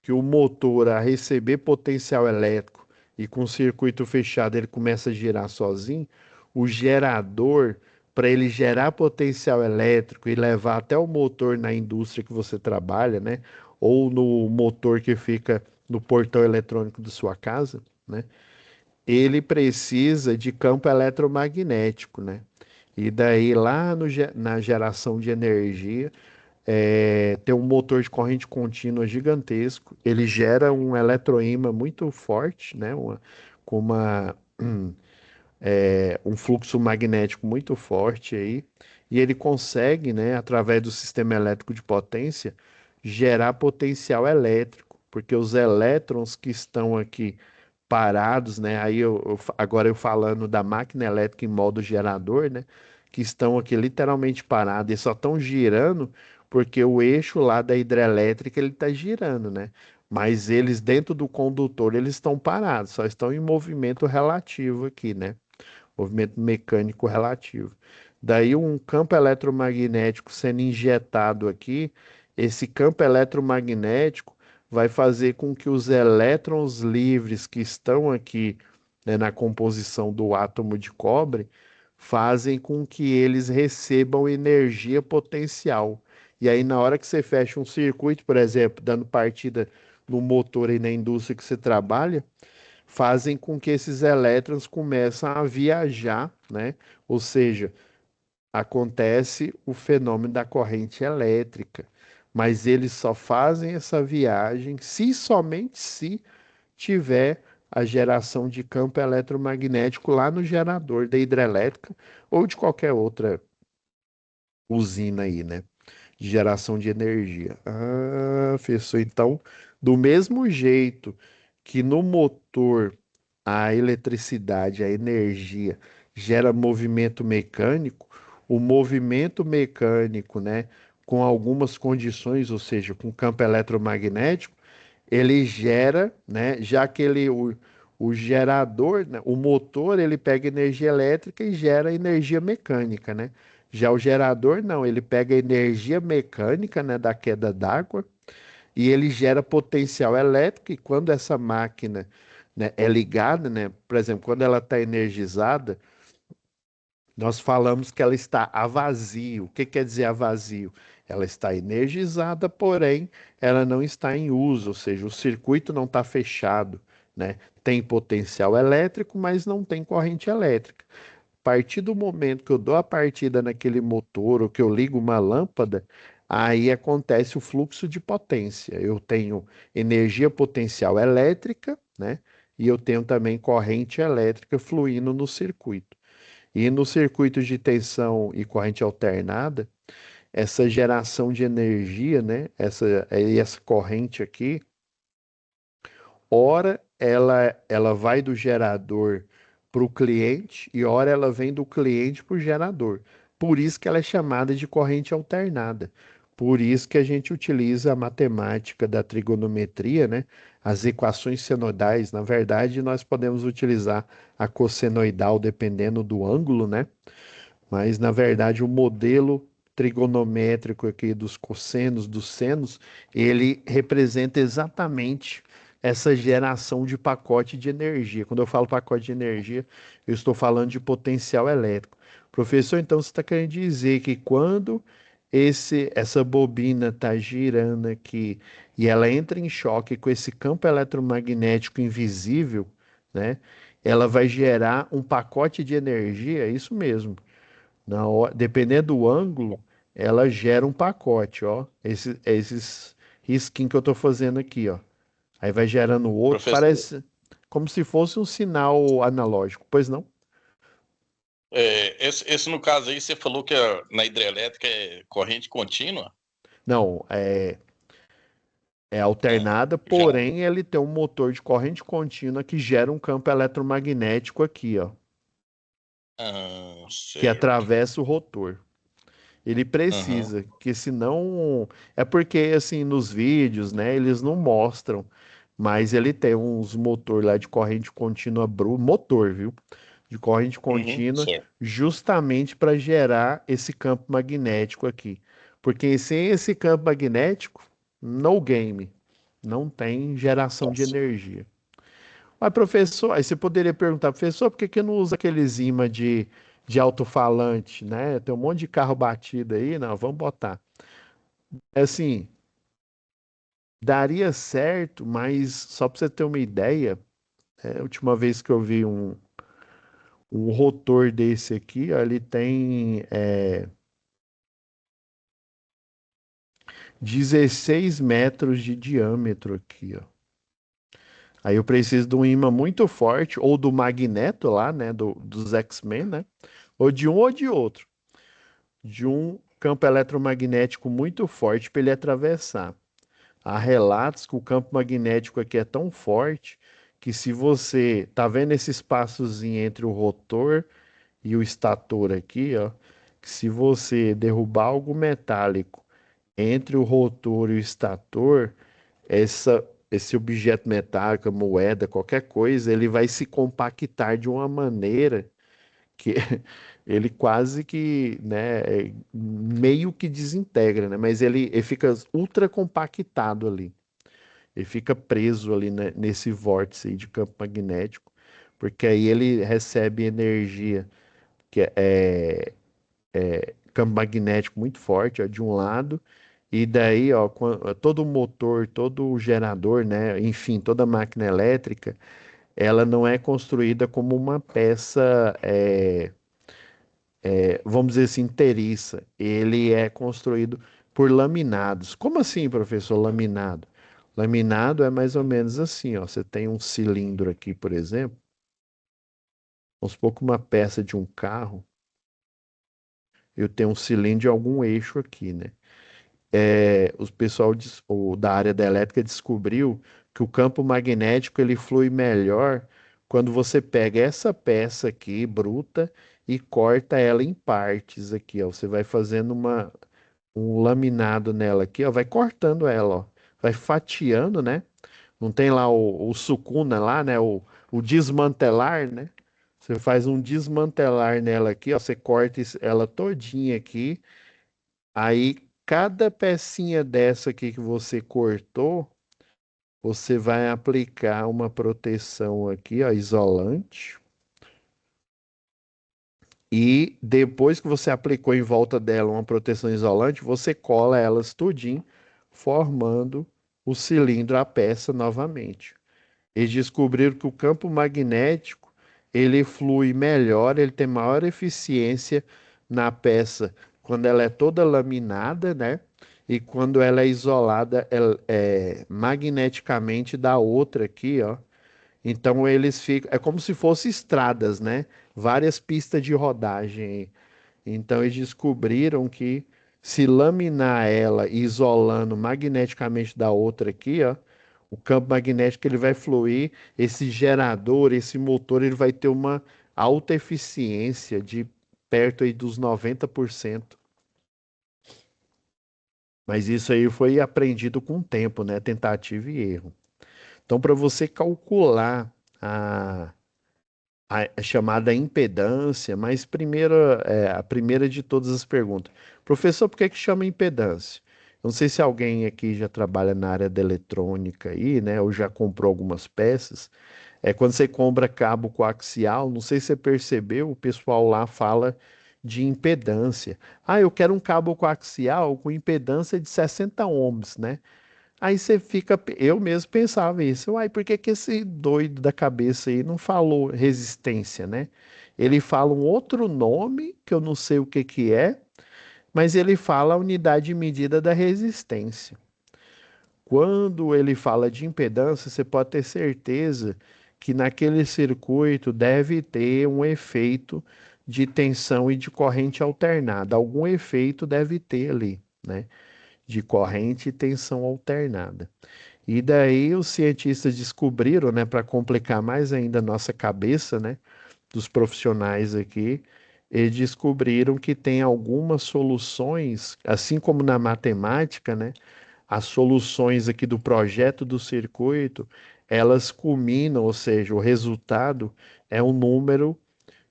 Speaker 1: que o motor a receber potencial elétrico e com o circuito fechado ele começa a girar sozinho, o gerador, para ele gerar potencial elétrico e levar até o motor na indústria que você trabalha, né? Ou no motor que fica no portão eletrônico da sua casa, né? Ele precisa de campo eletromagnético, né? E daí lá na geração de energia, tem um motor de corrente contínua gigantesco. Ele gera um eletroímã muito forte, né? Com um fluxo magnético muito forte aí. E ele consegue, né, através do sistema elétrico de potência, gerar potencial elétrico, porque os elétrons que estão aqui parados, né? Aí agora eu falando da máquina elétrica em modo gerador, né? Que estão aqui literalmente parados e só estão girando porque o eixo lá da hidrelétrica ele está girando, né? Mas eles dentro do condutor eles estão parados, só estão em movimento relativo aqui, né? Movimento mecânico relativo. Daí um campo eletromagnético sendo injetado aqui, esse campo eletromagnético vai fazer com que os elétrons livres que estão aqui, né, na composição do átomo de cobre, fazem com que eles recebam energia potencial. E aí, na hora que você fecha um circuito, por exemplo, dando partida no motor aí na indústria que você trabalha, fazem com que esses elétrons começam a viajar, né? Ou seja, acontece o fenômeno da corrente elétrica, mas eles só fazem essa viagem se somente se tiver a geração de campo eletromagnético lá no gerador da hidrelétrica ou de qualquer outra usina aí, né? De geração de energia. Ah, professor, então, do mesmo jeito que no motor a eletricidade, a energia gera movimento mecânico, o movimento mecânico, né, com algumas condições, ou seja, com campo eletromagnético, ele gera, né, já que o gerador, né, o motor, ele pega energia elétrica e gera energia mecânica, né? Já o gerador não, ele pega energia mecânica, né, da queda d'água e ele gera potencial elétrico e quando essa máquina, né, é ligada, né, por exemplo, quando ela está energizada, nós falamos que ela está a vazio. O que quer dizer a vazio? Ela está energizada, porém ela não está em uso, ou seja, o circuito não está fechado, né? Tem potencial elétrico, mas não tem corrente elétrica. A partir do momento que eu dou a partida naquele motor ou que eu ligo uma lâmpada, aí acontece o fluxo de potência. Eu tenho energia potencial elétrica, né? E eu tenho também corrente elétrica fluindo no circuito. E no circuito de tensão e corrente alternada, essa geração de energia, né? Essa corrente aqui, ora ela vai do gerador para o cliente e ora ela vem do cliente para o gerador. Por isso que ela é chamada de corrente alternada. Por isso que a gente utiliza a matemática da trigonometria, né? As equações senoidais. Na verdade, nós podemos utilizar a cossenoidal dependendo do ângulo, né? Mas, na verdade, o modelo trigonométrico aqui dos cossenos, dos senos, ele representa exatamente essa geração de pacote de energia. Quando eu falo pacote de energia, eu estou falando de potencial elétrico. Professor, então você está querendo dizer que quando essa bobina está girando aqui e ela entra em choque com esse campo eletromagnético invisível, né? Ela vai gerar um pacote de energia, é isso mesmo. Dependendo do ângulo, ela gera um pacote, ó. Esses risquinhos que eu estou fazendo aqui, ó. Aí vai gerando outro,
Speaker 3: Professor,
Speaker 1: parece como se fosse um sinal analógico, pois não?
Speaker 3: esse no caso aí, você falou que na hidrelétrica é corrente contínua?
Speaker 1: Não, é
Speaker 3: Ah,
Speaker 1: alternada,
Speaker 3: já,
Speaker 1: porém ele tem um motor de corrente contínua que gera um campo eletromagnético aqui, ó, que
Speaker 3: certo.
Speaker 1: atravessa o rotor. Ele
Speaker 3: Aham,
Speaker 1: precisa, que senão é porque assim nos vídeos, né, eles não mostram, mas ele tem uns motor lá de corrente contínua motor, viu? De corrente contínua,
Speaker 3: certo.
Speaker 1: justamente para gerar esse campo magnético aqui. Porque sem esse campo magnético, no game, não tem geração de
Speaker 3: Nossa.
Speaker 1: energia. Mas, professor, aí você poderia perguntar, professor, por que que não usa aqueles imã de alto-falante, né? Tem um monte de carro batido aí, não, vamos botar. É assim, daria certo, mas só para você ter uma ideia, a última vez que eu vi um rotor desse aqui, ó, ele tem 16 metros de diâmetro aqui, ó. Aí eu preciso de um imã muito forte, ou do Magneto lá, né, dos X-Men, né? Ou de um ou de outro. De um campo eletromagnético muito forte para ele atravessar. Há relatos que o campo magnético aqui é tão forte que se você tá vendo esse espaçozinho entre o rotor e o estator aqui, ó, que se você derrubar algo metálico entre o rotor e o estator, esse objeto metálico, moeda, qualquer coisa, ele vai se compactar de uma maneira que ele quase que, né, meio que desintegra, né? Mas ele fica ultra compactado ali. Ele fica preso ali, né, nesse vórtice aí de campo magnético, porque aí ele recebe energia que é campo magnético muito forte, ó, de um lado, e daí, ó, todo motor, todo gerador, né, enfim, toda máquina elétrica, ela não é construída como uma peça vamos dizer assim, inteiriça. Ele é construído por laminados. Como assim, professor, laminado? Laminado é mais ou menos assim, ó. Você tem um cilindro aqui, por exemplo. Vamos supor que uma peça de um carro, eu tenho um cilindro de algum eixo aqui, né? O pessoal da área da elétrica descobriu que o campo magnético ele flui melhor quando você pega essa peça aqui, bruta, e corta ela em partes aqui, ó. Você vai fazendo um laminado nela aqui, ó, vai cortando ela, ó. Vai fatiando, né? Não tem lá o sucuna lá, né? O desmantelar, né? Você faz um desmantelar nela aqui, ó. Você corta ela todinha aqui. Aí, cada pecinha dessa aqui que você cortou, você vai aplicar uma proteção aqui, ó, isolante. E depois que você aplicou em volta dela uma proteção isolante, você cola elas tudinho, formando o cilindro, a peça novamente. Eles descobriram que o campo magnético ele flui melhor, ele tem maior eficiência na peça quando ela é toda laminada, né? E quando ela é isolada magneticamente da outra aqui, ó. Então eles ficam, é como se fossem estradas, né? Várias pistas de rodagem. Então eles descobriram que se laminar ela isolando magneticamente da outra aqui, ó, o campo magnético ele vai fluir, esse gerador, esse motor, ele vai ter uma alta eficiência de perto aí dos 90%. Mas isso aí foi aprendido com o tempo, né? Tentativa e erro. Então, para você calcular a a chamada impedância, mas primeiro, a primeira de todas as perguntas. Professor, por que que chama impedância? Eu não sei se alguém aqui já trabalha na área da eletrônica aí, né, ou já comprou algumas peças. Quando você compra cabo coaxial, não sei se você percebeu, o pessoal lá fala de impedância. Ah, eu quero um cabo coaxial com impedância de 60 ohms, né? Aí você fica, eu mesmo pensava isso, uai, por que que esse doido da cabeça aí não falou resistência, né? Ele fala um outro nome, que eu não sei o que que é, mas ele fala a unidade de medida da resistência. Quando ele fala de impedância, você pode ter certeza que naquele circuito deve ter um efeito de tensão e de corrente alternada. Algum efeito deve ter ali, né? De corrente e tensão alternada. E daí os cientistas descobriram, né, para complicar mais ainda a nossa cabeça, né, dos profissionais aqui, eles descobriram que tem algumas soluções, assim como na matemática, né, as soluções aqui do projeto do circuito, elas culminam, ou seja, o resultado é um número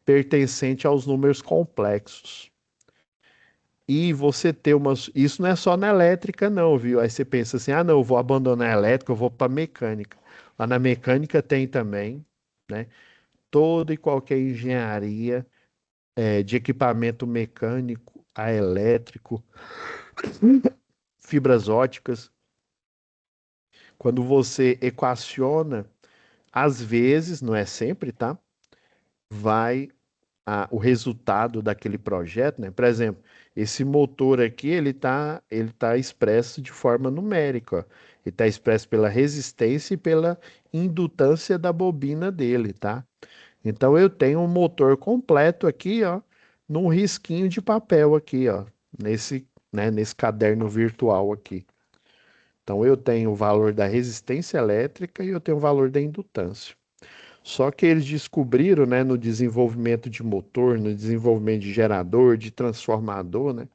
Speaker 1: pertencente aos números complexos. E você ter uma. Isso não é só na elétrica, não, viu? Aí você pensa assim: ah, não, eu vou abandonar a elétrica, eu vou para mecânica. Lá na mecânica tem também, né? Toda e qualquer engenharia de equipamento mecânico a elétrico, fibras óticas. Quando você equaciona, às vezes, não é sempre, tá? Vai o resultado daquele projeto, né? Por exemplo, esse motor aqui, ele tá expresso de forma numérica, ó. Ele está expresso pela resistência e pela indutância da bobina dele, tá? Então eu tenho um motor completo aqui, ó, num risquinho de papel aqui, ó, nesse caderno virtual aqui. Então eu tenho o valor da resistência elétrica e eu tenho o valor da indutância. Só que eles descobriram, né, no desenvolvimento de motor, no desenvolvimento de gerador, de transformador, né,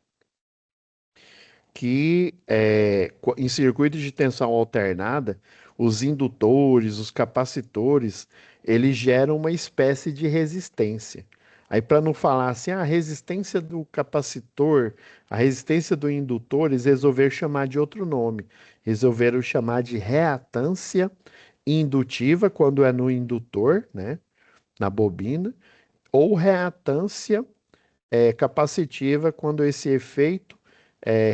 Speaker 1: que em circuitos de tensão alternada, os indutores, os capacitores, eles geram uma espécie de resistência. Aí, para não falar assim, a resistência do capacitor, a resistência do indutor, eles resolveram chamar de outro nome. Resolveram chamar de reatância indutiva, quando é no indutor, né? Na bobina, ou reatância capacitiva, quando esse efeito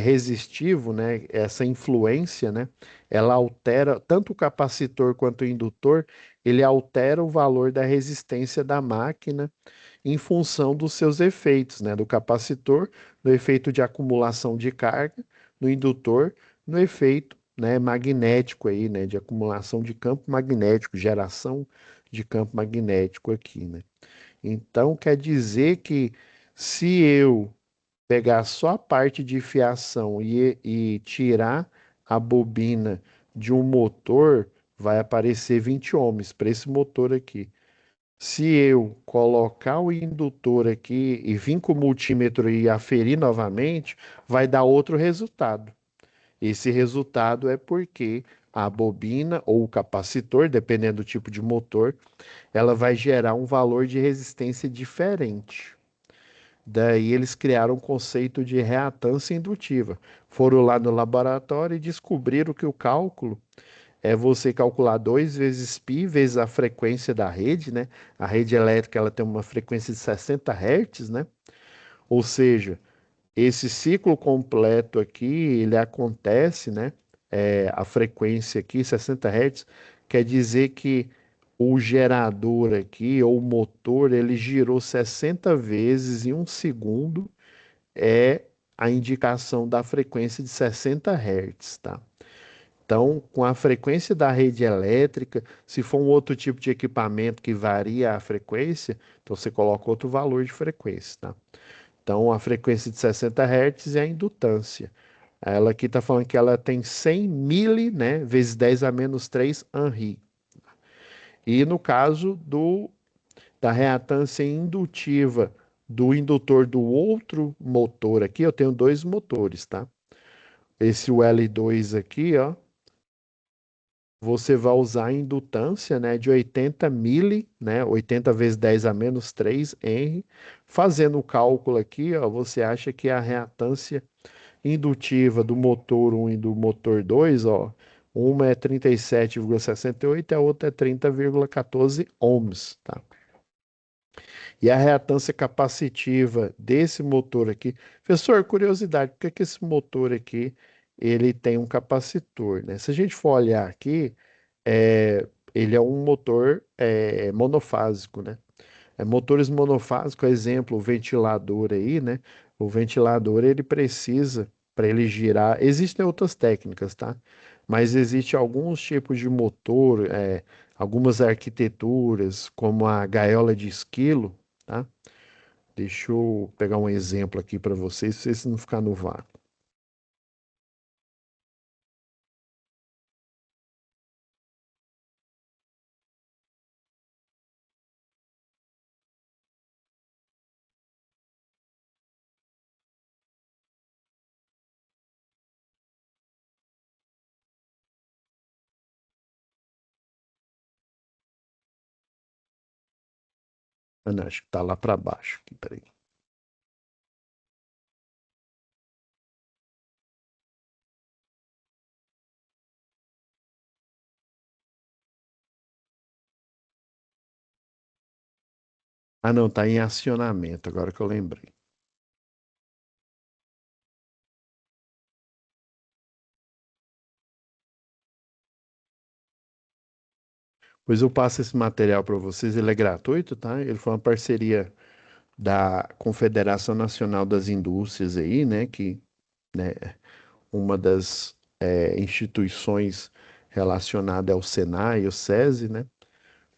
Speaker 1: resistivo, né, essa influência, né, ela altera tanto o capacitor quanto o indutor, ele altera o valor da resistência da máquina em função dos seus efeitos, né? Do capacitor, no efeito de acumulação de carga, no indutor, no efeito, né, magnético aí, né? De acumulação de campo magnético, geração de campo magnético aqui, né? Então, quer dizer que se eu pegar só a parte de fiação e tirar a bobina de um motor, vai aparecer 20 ohms para esse motor aqui. Se eu colocar o indutor aqui e vir com o multímetro e aferir novamente, vai dar outro resultado. Esse resultado é porque a bobina ou o capacitor, dependendo do tipo de motor, ela vai gerar um valor de resistência diferente. Daí eles criaram o conceito de reatância indutiva. Foram lá no laboratório e descobriram que o cálculo é você calcular 2 vezes π vezes a frequência da rede, né? A rede elétrica ela tem uma frequência de 60 Hz, né? Ou seja, esse ciclo completo aqui, ele acontece, né? A frequência aqui, 60 Hz, quer dizer que o gerador aqui, ou o motor, ele girou 60 vezes em um segundo, é a indicação da frequência de 60 Hz, tá? Então, com a frequência da rede elétrica, se for um outro tipo de equipamento que varia a frequência, então você coloca outro valor de frequência, tá? Então, a frequência de 60 Hz é a indutância. Ela aqui está falando que ela tem 100 mili, né, vezes 10 a menos 3 Henri. E no caso da reatância indutiva do indutor do outro motor aqui, eu tenho dois motores, tá? Esse L2 aqui, ó, você vai usar a indutância, né, de 80 mili, né, 80 vezes 10 a menos 3 Henri. Fazendo o cálculo aqui, ó, você acha que a reatância indutiva do motor 1 e do motor 2, ó, uma é 37,68 e a outra é 30,14 ohms, tá? E a reatância capacitiva desse motor aqui. Professor, curiosidade, por que que esse motor aqui ele tem um capacitor, né? Se a gente for olhar aqui, ele é um motor monofásico, né? Motores monofásicos, exemplo, o ventilador aí, né? O ventilador ele precisa, para ele girar, existem outras técnicas, tá? Mas existe alguns tipos de motor, algumas arquiteturas, como a gaiola de esquilo, tá? Deixa eu pegar um exemplo aqui para vocês, pra vocês não ficar no vácuo. Ah, não, acho que tá lá para baixo aqui, peraí. Ah, não, tá em acionamento, agora que eu lembrei. Pois eu passo esse material para vocês, ele é gratuito, tá? Ele foi uma parceria da Confederação Nacional das Indústrias aí, né? Que, né, uma das instituições relacionada ao Senai, o SESI, né?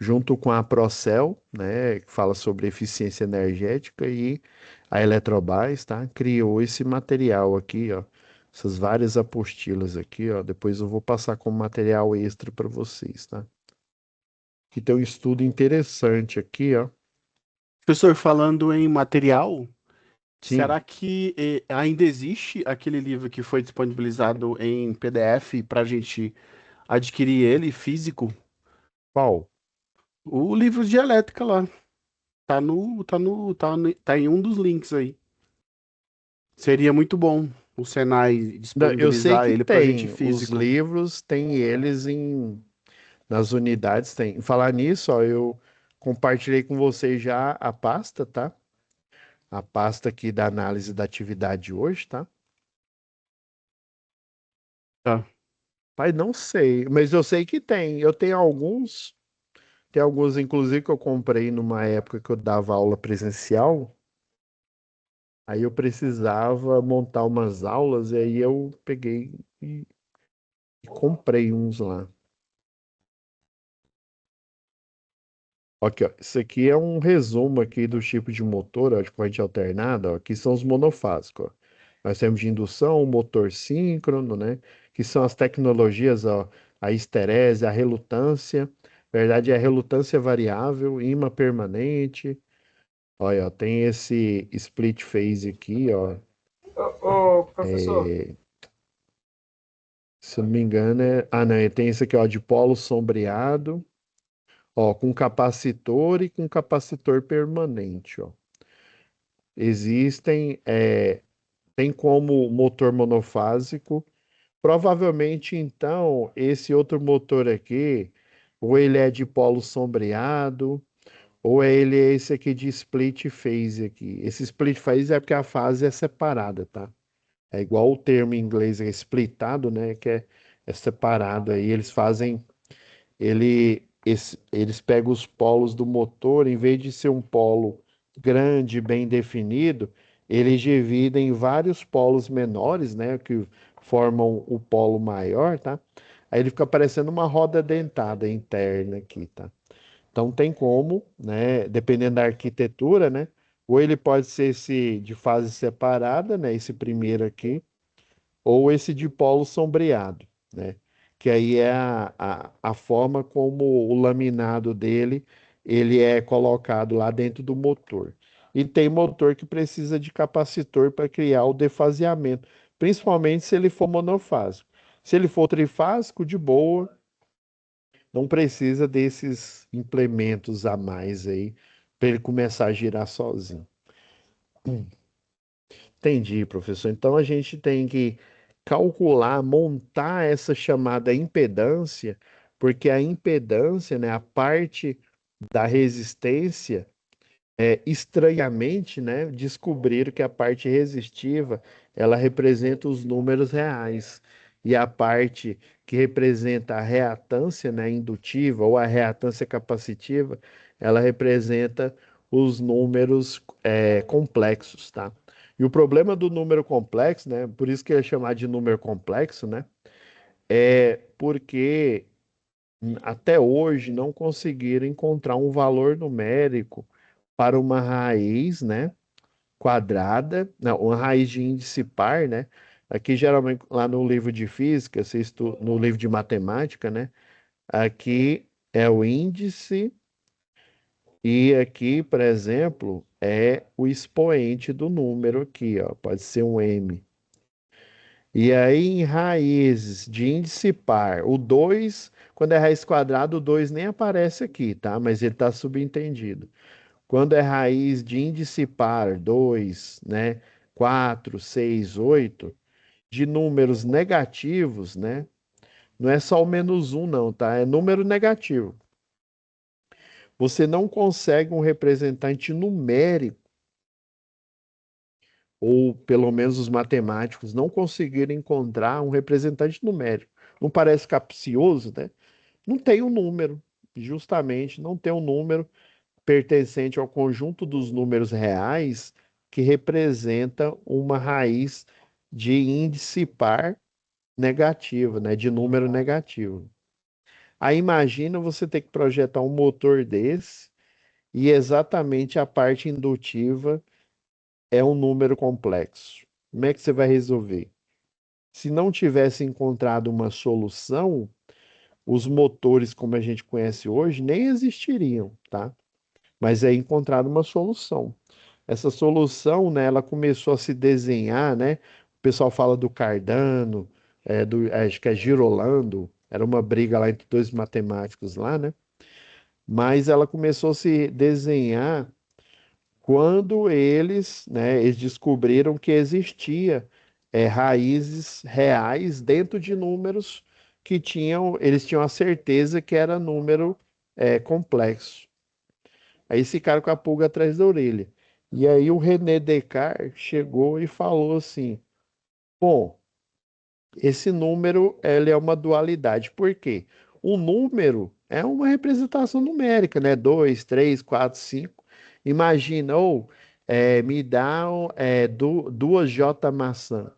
Speaker 1: Junto com a Procel, né? Que fala sobre eficiência energética e a Eletrobras, tá? Criou esse material aqui, ó. Essas várias apostilas aqui, ó. Depois eu vou passar como material extra para vocês, tá? Que tem um estudo interessante aqui, ó.
Speaker 4: Professor, falando em material,
Speaker 1: Sim,
Speaker 4: será que ainda existe aquele livro que foi disponibilizado em PDF para a gente adquirir ele físico?
Speaker 1: qual?
Speaker 4: O livro de elétrica lá. Tá em um dos links aí. Seria muito bom o Senai
Speaker 1: Não, eu sei
Speaker 4: disponibilizar
Speaker 1: que
Speaker 4: ele para a gente
Speaker 1: tem. Os
Speaker 4: físico.
Speaker 1: livros, tem eles nas unidades, tem. Falar nisso, ó, eu compartilhei com vocês já a pasta, tá? A pasta aqui da análise da atividade de hoje, tá?
Speaker 4: Tá.
Speaker 1: Pai, não sei, mas eu sei que tem. Eu tenho alguns. Tem alguns, inclusive, que eu comprei numa época que eu dava aula presencial. Aí eu precisava montar umas aulas e aí eu peguei e comprei uns lá. Aqui, ó, isso aqui é um resumo aqui do tipo de motor, ó, de corrente alternada, ó. Aqui são os monofásicos, ó. Nós temos de indução, motor síncrono, né? Que são as tecnologias, ó, a esterese, a relutância. Na verdade, é a relutância variável, ímã permanente. Olha, ó, tem esse split phase aqui, ó.
Speaker 5: Ô, professor,
Speaker 1: Se eu não me engano, é. Ah, não, tem esse aqui, ó, de polo sombreado, ó, com capacitor e com capacitor permanente, ó. Existem, tem como motor monofásico. Provavelmente, então, esse outro motor aqui, ou ele é de polo sombreado, ou ele é esse aqui de split phase aqui. Esse split phase é porque a fase é separada, tá? É igual o termo em inglês é splitado, né? Que é separado aí. Eles fazem, eles pegam os polos do motor, em vez de ser um polo grande, bem definido, eles dividem em vários polos menores, né? Que formam o polo maior, tá? Aí ele fica parecendo uma roda dentada interna aqui, tá? Então tem como, né? Dependendo da arquitetura, né? Ou ele pode ser esse de fase separada, né? Esse primeiro aqui ou esse de polo sombreado, né? Que aí é a forma como o laminado dele ele é colocado lá dentro do motor. E tem motor que precisa de capacitor para criar o defaseamento, principalmente se ele for monofásico. Se ele for trifásico, de boa, não precisa desses implementos a mais aí para ele começar a girar sozinho. Entendi, professor. Então a gente tem que calcular, montar essa chamada impedância, porque a impedância, né, a parte da resistência, estranhamente, né, descobriram que a parte resistiva, ela representa os números reais. E a parte que representa a reatância, né, indutiva ou a reatância capacitiva, ela representa os números, complexos, tá? E o problema do número complexo, né, por isso que é chamado de número complexo, né, é porque até hoje não conseguiram encontrar um valor numérico para uma raiz, né, quadrada, não, uma raiz de índice par, né? Aqui geralmente lá no livro de física, no livro de matemática, né? Aqui é o índice e aqui, por exemplo, é o expoente do número aqui, ó, pode ser um m. E aí em raízes de índice par, o 2, quando é raiz quadrada, o 2 nem aparece aqui, tá? Mas ele está subentendido. Quando é raiz de índice par, 2, né? 4, 6, 8, de números negativos, né? Não é só o menos um, não, tá? É número negativo. Você não consegue um representante numérico, ou pelo menos os matemáticos não conseguiram encontrar um representante numérico. Não parece capcioso, né? Não tem um número, justamente, não tem um número pertencente ao conjunto dos números reais que representa uma raiz de índice par negativo, né, de número negativo. Aí imagina você ter que projetar um motor desse e exatamente a parte indutiva é um número complexo. Como é que você vai resolver? Se não tivesse encontrado uma solução, os motores como a gente conhece hoje nem existiriam, tá? Mas é encontrada uma solução. Essa solução, né, ela começou a se desenhar, né? O pessoal fala do Cardano, acho que é Girolando, era uma briga lá entre dois matemáticos lá, né? Mas ela começou a se desenhar quando eles descobriram que existia raízes reais dentro de números que eles tinham a certeza que era número complexo. Aí esse cara com a pulga atrás da orelha. E aí o René Descartes chegou e falou assim: bom, esse número ele é uma dualidade. Por quê? O número é uma representação numérica, né? 2, 3, 4, 5. Imagina, ou me dá duas J maçã.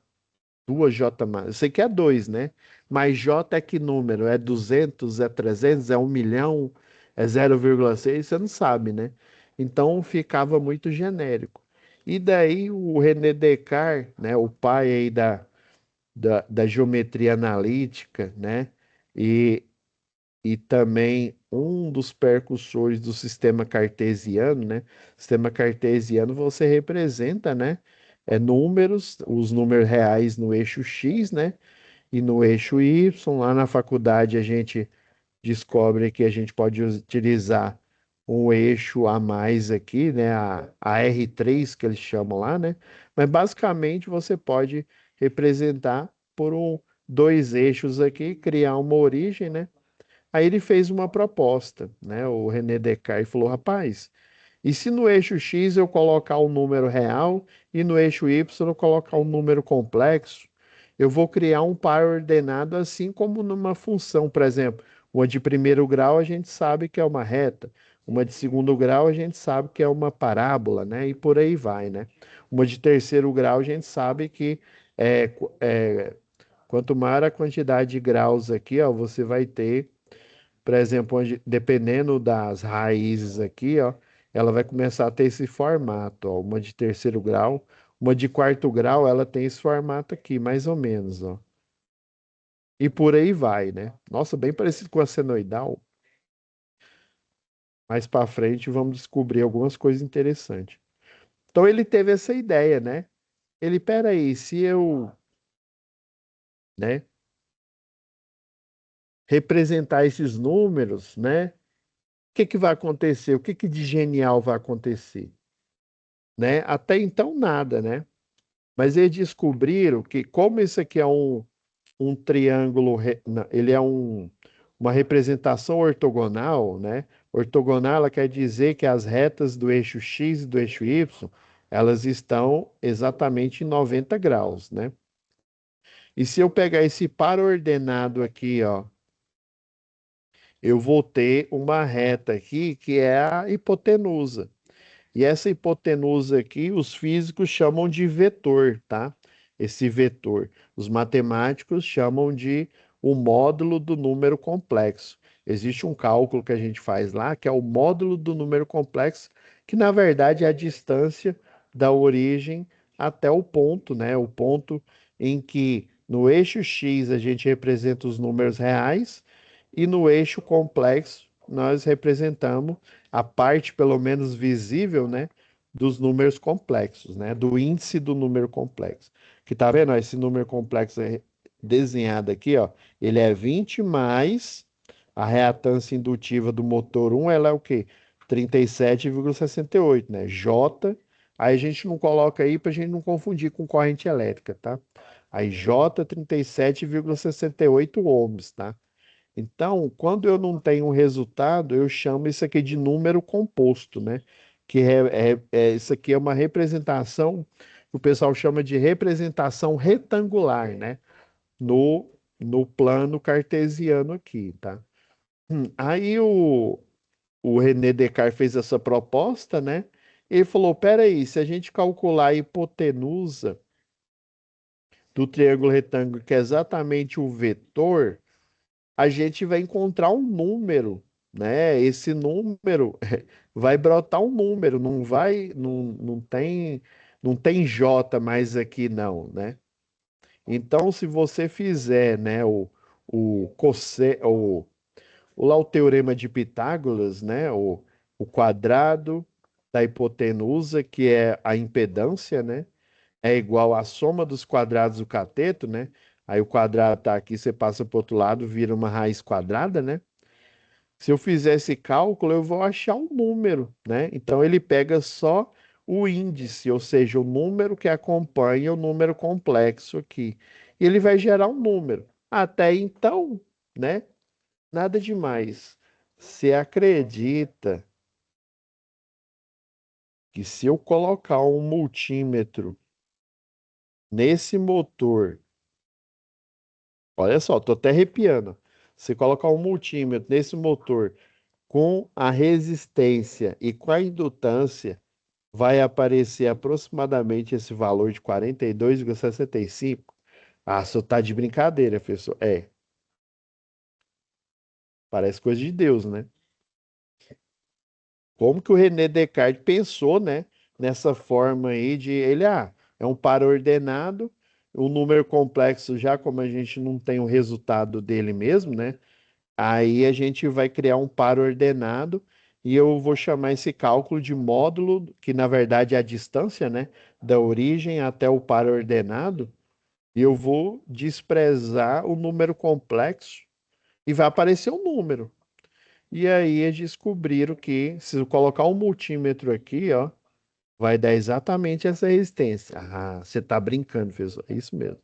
Speaker 1: Duas J maçã. Eu sei que é 2, né? Mas J é que número? É 200, é 300, é 1 milhão, é 0,6? Você não sabe, né? Então ficava muito genérico. E daí o René Descartes, né? O pai aí da geometria analítica, né? E, e também um dos percussores do sistema cartesiano, né? Sistema cartesiano você representa, né? Números, os números reais no eixo X, né? E no eixo Y. Lá na faculdade a gente descobre que a gente pode utilizar um eixo a mais aqui, né? A R3 que eles chamam lá, né? Mas basicamente você pode representar por dois eixos aqui, criar uma origem, né? Aí ele fez uma proposta, né? O René Descartes falou, rapaz, e se no eixo X eu colocar um número real e no eixo Y eu colocar um número complexo, eu vou criar um par ordenado assim como numa função, por exemplo, uma de primeiro grau a gente sabe que é uma reta, uma de segundo grau a gente sabe que é uma parábola, né? E por aí vai, né? Uma de terceiro grau a gente sabe que quanto maior a quantidade de graus aqui, ó, você vai ter, por exemplo, dependendo das raízes aqui, ó, ela vai começar a ter esse formato, ó, uma de terceiro grau, uma de quarto grau, ela tem esse formato aqui, mais ou menos, ó. E por aí vai, né? Nossa, bem parecido com a senoidal. Mais para frente vamos descobrir algumas coisas interessantes. Então ele teve essa ideia, né? Ele, peraí, se eu, né, representar esses números, né? O que que vai acontecer? O que que de genial vai acontecer? Né? Até então nada, né? Mas eles descobriram que como isso aqui é um triângulo, não, ele é uma representação ortogonal, né? Ortogonal ela quer dizer que as retas do eixo X e do eixo Y, elas estão exatamente em 90 graus, né? E se eu pegar esse par ordenado aqui, ó, eu vou ter uma reta aqui que é a hipotenusa. E essa hipotenusa aqui, os físicos chamam de vetor, tá? Esse vetor. Os matemáticos chamam de o módulo do número complexo. Existe um cálculo que a gente faz lá, que é o módulo do número complexo, que na verdade é a distância da origem até o ponto, né? O ponto em que no eixo X a gente representa os números reais e no eixo complexo nós representamos a parte, pelo menos visível, né, dos números complexos, né, do índice do número complexo. Que tá vendo? Ó, esse número complexo é desenhado aqui, ó, ele é 20 mais a reatância indutiva do motor 1, ela é o quê? 37,68, né? J, aí a gente não coloca aí para a gente não confundir com corrente elétrica, tá? Aí J 37,68 ohms, tá? Então, quando eu não tenho um resultado, eu chamo isso aqui de número composto, né? Que isso aqui é uma representação, que o pessoal chama de representação retangular, né? No, no plano cartesiano aqui, tá? Aí o René Descartes fez essa proposta, né? Ele falou: peraí, se a gente calcular a hipotenusa do triângulo retângulo, que é exatamente o vetor, a gente vai encontrar um número, né? Esse número vai brotar um número, não tem J mais aqui não, né? Então, se você fizer, né, lá o teorema de Pitágoras, né, o quadrado da hipotenusa, que é a impedância, né? É igual à soma dos quadrados do cateto, né? Aí o quadrado tá aqui, você passa para o outro lado, vira uma raiz quadrada, né? Se eu fizer esse cálculo, eu vou achar um número, né? Então ele pega só o índice, ou seja, o número que acompanha o número complexo aqui. E ele vai gerar um número. Até então, né? Nada demais. Você acredita que se eu colocar um multímetro nesse motor, olha só, tô até arrepiando. Você colocar um multímetro nesse motor com a resistência e com a indutância, vai aparecer aproximadamente esse valor de 42,65. Ah, você tá de brincadeira, professor. É, parece coisa de Deus, né? Como que o René Descartes pensou, né, nessa forma aí de ele, é um par ordenado, um número complexo já como a gente não tem o resultado dele mesmo, né? Aí a gente vai criar um par ordenado e eu vou chamar esse cálculo de módulo, que na verdade é a distância, né, da origem até o par ordenado, e eu vou desprezar o número complexo e vai aparecer um número. E aí eles descobriram que se eu colocar um multímetro aqui, ó, vai dar exatamente essa resistência. Ah, você tá brincando, professor. É isso mesmo.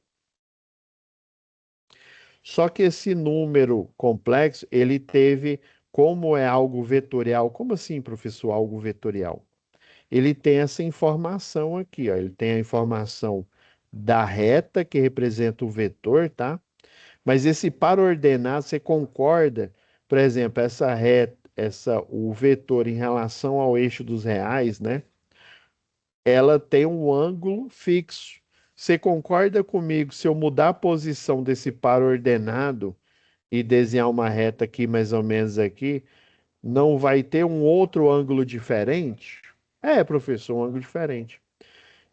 Speaker 1: Só que esse número complexo, ele teve, como é algo vetorial, como assim, professor, algo vetorial? Ele tem essa informação aqui, ó. Ele tem a informação da reta, que representa o vetor, tá? Mas esse par ordenado, você concorda? Por exemplo, essa reta, o vetor em relação ao eixo dos reais, né? Ela tem um ângulo fixo. Você concorda comigo se eu mudar a posição desse par ordenado e desenhar uma reta aqui, mais ou menos aqui, não vai ter um outro ângulo diferente? É, professor, um ângulo diferente.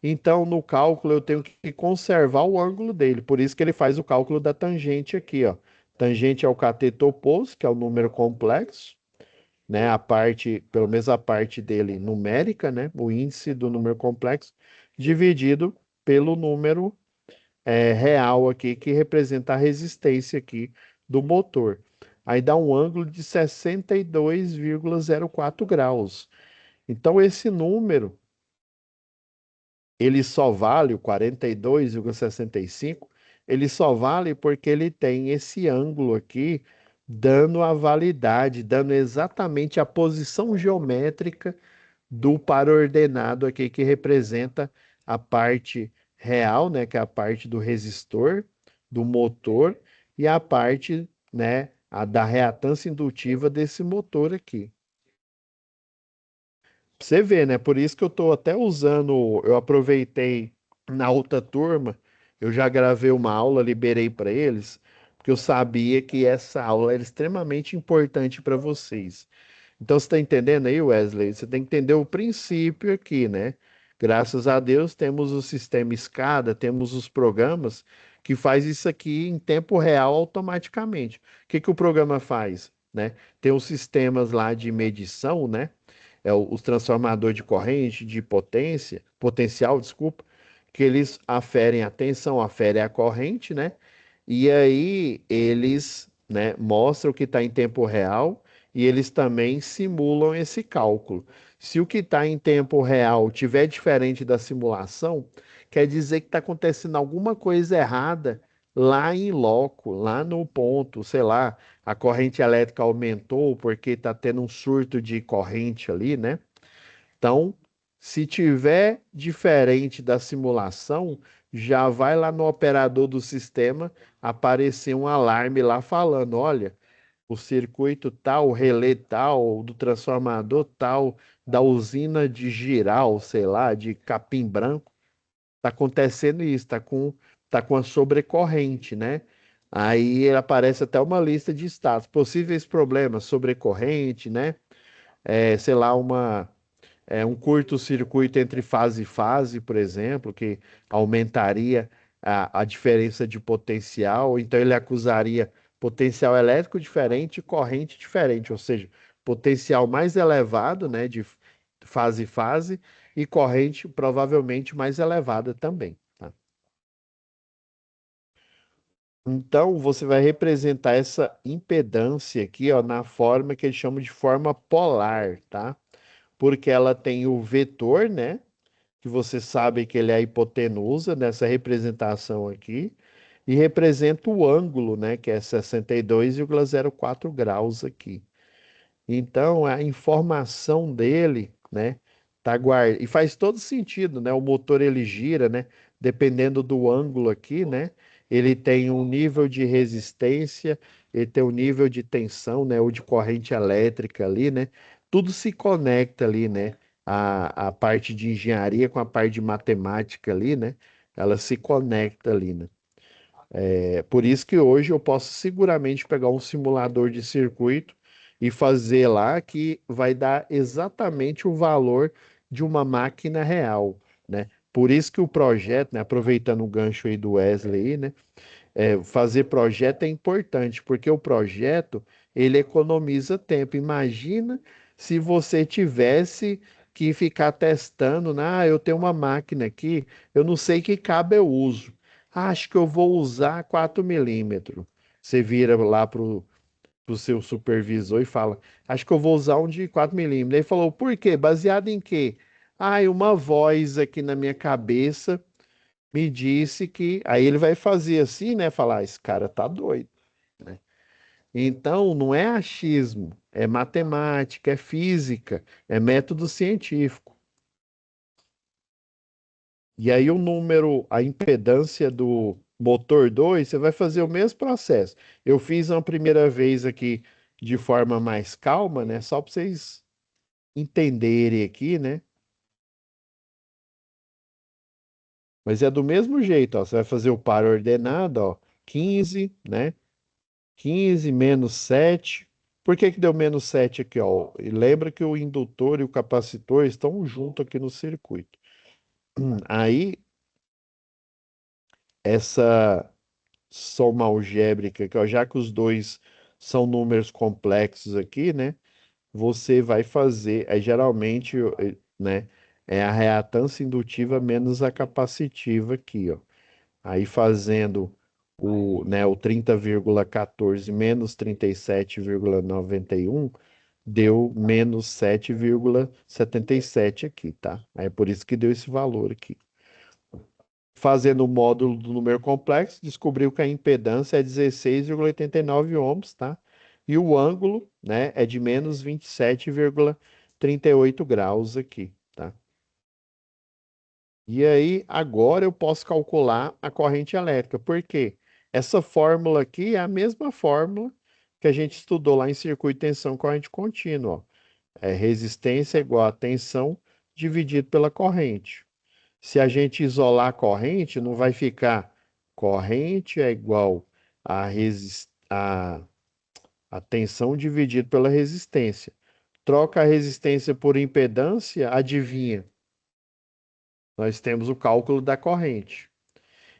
Speaker 1: Então, no cálculo, eu tenho que conservar o ângulo dele. Por isso que ele faz o cálculo da tangente aqui, ó. Tangente é o cateto oposto, que é o número complexo, né? A parte, pelo menos a parte dele numérica, né? O índice do número complexo, dividido pelo número real aqui, que representa a resistência aqui do motor. Aí dá um ângulo de 62,04 graus. Então, esse número ele só vale, o 42,65, ele só vale porque ele tem esse ângulo aqui, dando a validade, dando exatamente a posição geométrica do par ordenado aqui, que representa a parte real, né, que é a parte do resistor, do motor, e a parte, né, da reatância indutiva desse motor aqui. Você vê, né? Por isso que eu tô até usando, eu aproveitei na outra turma, eu já gravei uma aula, liberei para eles, porque eu sabia que essa aula era extremamente importante para vocês. Então você está entendendo aí, Wesley? Você tem que entender o princípio aqui, né? Graças a Deus temos o sistema SCADA, temos os programas que faz isso aqui em tempo real automaticamente. O que que o programa faz, né? Tem os sistemas lá de medição, né? Os transformadores de corrente, de potência, potencial, desculpa, que eles aferem a tensão, aferem a corrente, né? E aí eles, né, mostram o que está em tempo real e eles também simulam esse cálculo. Se o que está em tempo real tiver diferente da simulação, quer dizer que está acontecendo alguma coisa errada lá em loco, lá no ponto, sei lá, a corrente elétrica aumentou porque está tendo um surto de corrente ali, né? Então, se tiver diferente da simulação, já vai lá no operador do sistema aparecer um alarme lá falando, olha, o circuito tal, o relé tal, do transformador tal, da usina de Giral, sei lá, de Capim Branco, tá acontecendo isso, tá com a sobrecorrente, né? Aí aparece até uma lista de status, possíveis problemas, sobrecorrente, né? Sei lá, um curto-circuito entre fase e fase, por exemplo, que aumentaria a diferença de potencial, então ele acusaria potencial elétrico diferente e corrente diferente, ou seja, potencial mais elevado, né, de fase em fase, e corrente provavelmente mais elevada também. Tá? Então, você vai representar essa impedância aqui, ó, na forma que eles chamam de forma polar, tá? Porque ela tem o vetor, né? Que você sabe que ele é a hipotenusa nessa representação aqui, e representa o ângulo, né, que é 62,04 graus aqui. Então, a informação dele, né, tá guardada. E faz todo sentido, né? O motor ele gira, né, dependendo do ângulo aqui, né? ele tem um nível de resistência, ele tem um nível de tensão, né, ou de corrente elétrica ali, né? Tudo se conecta ali, né? A parte de engenharia com a parte de matemática ali, né? Ela se conecta ali, né? É por isso que hoje eu posso seguramente pegar um simulador de circuito e fazer lá que vai dar exatamente o valor de uma máquina real, né? Por isso que o projeto, né, aproveitando o gancho aí do Wesley, né, fazer projeto é importante, porque o projeto ele economiza tempo. Imagina se você tivesse que ficar testando, né? Eu tenho uma máquina aqui, eu não sei que cabo eu uso. Acho que eu vou usar 4 milímetros. Você vira lá pro seu supervisor e fala, acho que eu vou usar um de 4 milímetros. Ele falou, por quê? Baseado em quê? Ah, uma voz aqui na minha cabeça me disse que. Aí ele vai fazer assim, né? Falar, esse cara tá doido, né? Então, não é achismo, é matemática, é física, é método científico. E aí o número, a impedância do motor 2 você vai fazer o mesmo processo. Eu fiz uma primeira vez aqui de forma mais calma, né? Só para vocês entenderem aqui, né? Mas é do mesmo jeito, ó. Você vai fazer o par ordenado, ó, 15, né? 15 menos 7. Por que que deu menos 7 aqui, ó? E lembra que o indutor e o capacitor estão juntos aqui no circuito. Aí, essa soma algébrica, que, ó, já que os dois são números complexos aqui, né? Você vai fazer, geralmente, né? É a reatância indutiva menos a capacitiva aqui, ó. Aí fazendo o 30,14 menos 37,91 deu menos 7,77 aqui, tá? Aí é por isso que deu esse valor aqui. Fazendo o módulo do número complexo, descobriu que a impedância é 16,89 ohms, tá? E o ângulo, né, é de menos 27,38 graus aqui, tá? E aí, agora eu posso calcular a corrente elétrica. Por quê? Essa fórmula aqui é a mesma fórmula que a gente estudou lá em circuito de tensão corrente contínua, ó. É resistência igual a tensão dividido pela corrente. Se a gente isolar a corrente, não vai ficar corrente é igual a tensão dividido pela resistência. Troca a resistência por impedância, adivinha? Nós temos o cálculo da corrente.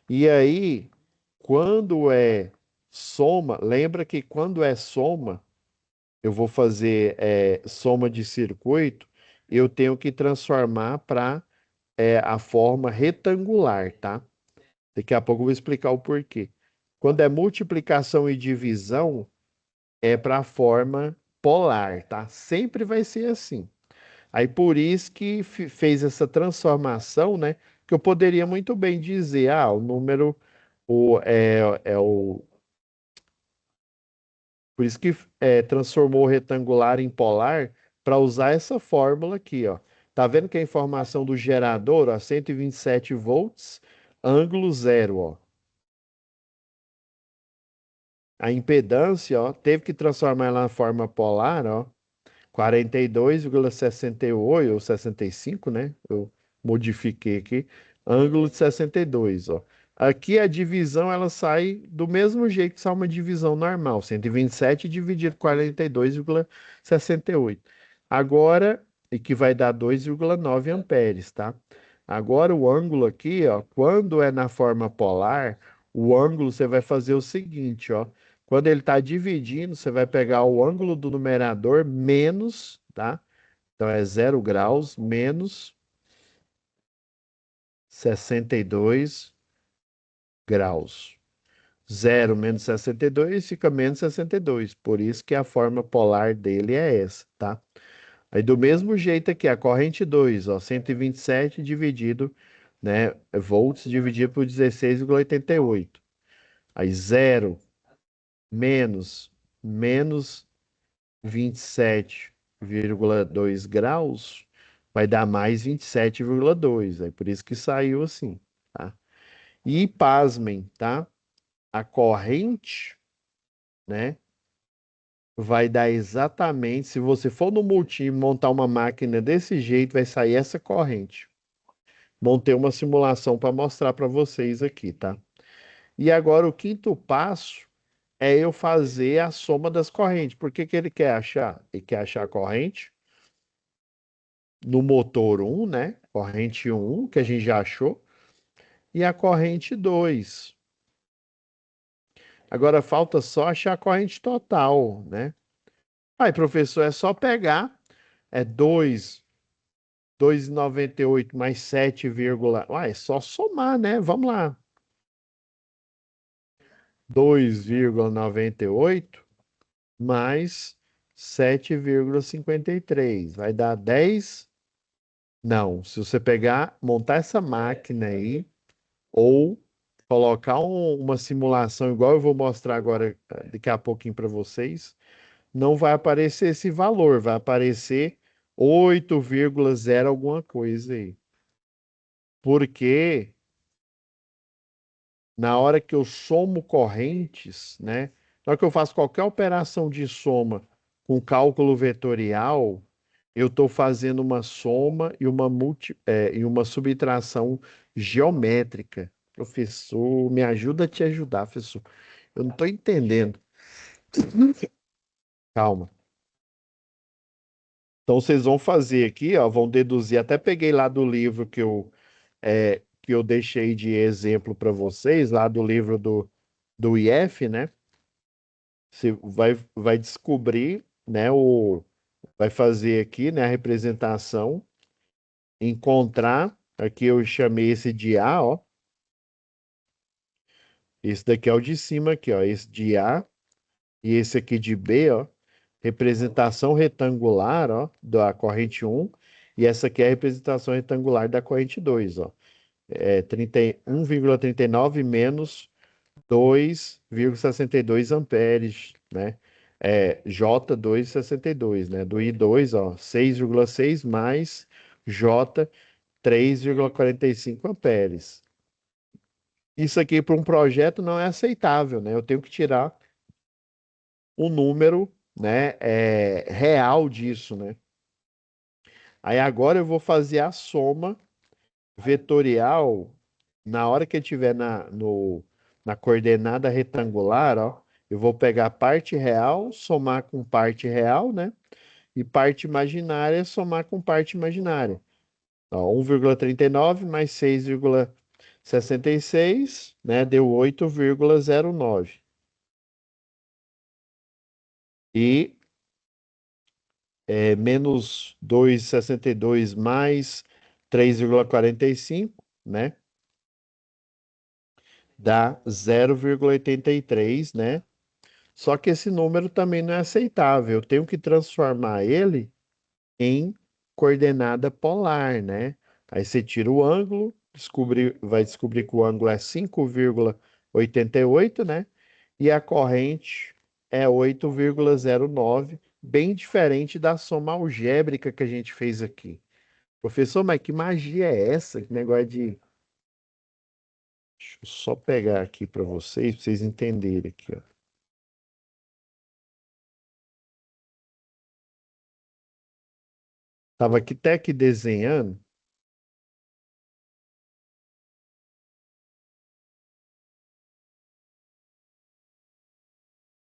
Speaker 1: E aí, quando é soma, lembra que quando é soma, eu vou fazer soma de circuito, eu tenho que transformar para a forma retangular, tá? Daqui a pouco eu vou explicar o porquê. Quando é multiplicação e divisão, é para a forma polar, tá? Sempre vai ser assim. Aí por isso que fez essa transformação, né? Que eu poderia muito bem dizer, o número é o. Por isso que transformou o retangular em polar para usar essa fórmula aqui, ó. Tá vendo que a informação do gerador, ó, 127 volts, ângulo zero, ó. A impedância, ó, teve que transformar ela na forma polar, ó. 42,68 ou 65, né? Eu modifiquei aqui. Ângulo de 62, ó. Aqui a divisão ela sai do mesmo jeito que sai uma divisão normal, 127 dividido por 42,68. Agora, e que vai dar 2,9 amperes, tá? Agora o ângulo aqui, ó, quando é na forma polar, o ângulo você vai fazer o seguinte, ó. Quando ele está dividindo, você vai pegar o ângulo do numerador menos, tá? Então é 0 graus menos 62 graus. 0 menos 62 fica menos 62. Por isso que a forma polar dele é essa, tá? Aí do mesmo jeito aqui, a corrente 2, ó, 127 dividido, né, volts dividido por 16,88. Aí 0 menos 27,2 graus vai dar mais 27,2. É por isso que saiu assim, tá? E pasmem, tá? a corrente, né, vai dar exatamente, se você for no Multim montar uma máquina desse jeito, vai sair essa corrente. Montei uma simulação para mostrar para vocês aqui, tá? E agora o quinto passo é eu fazer a soma das correntes. Por que que ele quer achar? Ele quer achar a corrente no motor 1, né? Corrente 1, que a gente já achou, e a corrente 2. Agora falta só achar a corrente total, né? Aí, professor, é só pegar, é 2,98 mais 7, é só somar, né? Vamos lá. 2,98 mais 7,53. Vai dar 10. Não, se você pegar, montar essa máquina aí, ou colocar uma simulação igual eu vou mostrar agora, daqui a pouquinho para vocês, não vai aparecer esse valor, vai aparecer 8,0 alguma coisa aí. Porque na hora que eu somo correntes, né? Na hora que eu faço qualquer operação de soma com cálculo vetorial, eu estou fazendo uma soma e uma subtração geométrica. Professor, me ajuda a te ajudar, professor. Eu não estou entendendo. Calma. Então, vocês vão fazer aqui, ó, vão deduzir. Até peguei lá do livro que eu deixei de exemplo para vocês, lá do livro do IF, né? Você vai descobrir, né? Vai fazer aqui, né? A representação, encontrar. Aqui eu chamei esse de A, ó. Esse daqui é o de cima, aqui, ó. Esse de A e esse aqui de B, ó. Representação retangular, ó, da corrente 1. E essa aqui é a representação retangular da corrente 2, ó. É 1,39 menos 2,62 amperes, né? É J 2,62, né? Do I2, ó, 6,6 mais J 3,45 amperes. Isso aqui para um projeto não é aceitável, né? Eu tenho que tirar o número, né, real disso, né? Aí agora eu vou fazer a soma vetorial na hora que eu estiver na coordenada retangular, ó, eu vou pegar a parte real, somar com parte real, né? E parte imaginária, somar com parte imaginária. Ó, 1,39 mais 6,66, né? Deu 8,09. E menos 2,62 mais 3,45, né? Dá 0,83, né? Só que esse número também não é aceitável. Eu tenho que transformar ele em coordenada polar, né? Aí você tira o ângulo, vai descobrir que o ângulo é 5,88, né? E a corrente é 8,09, bem diferente da soma algébrica que a gente fez aqui. Professor, mas que magia é essa? Que negócio de. Deixa eu só pegar aqui para vocês entenderem aqui, ó. Tava aqui até aqui desenhando.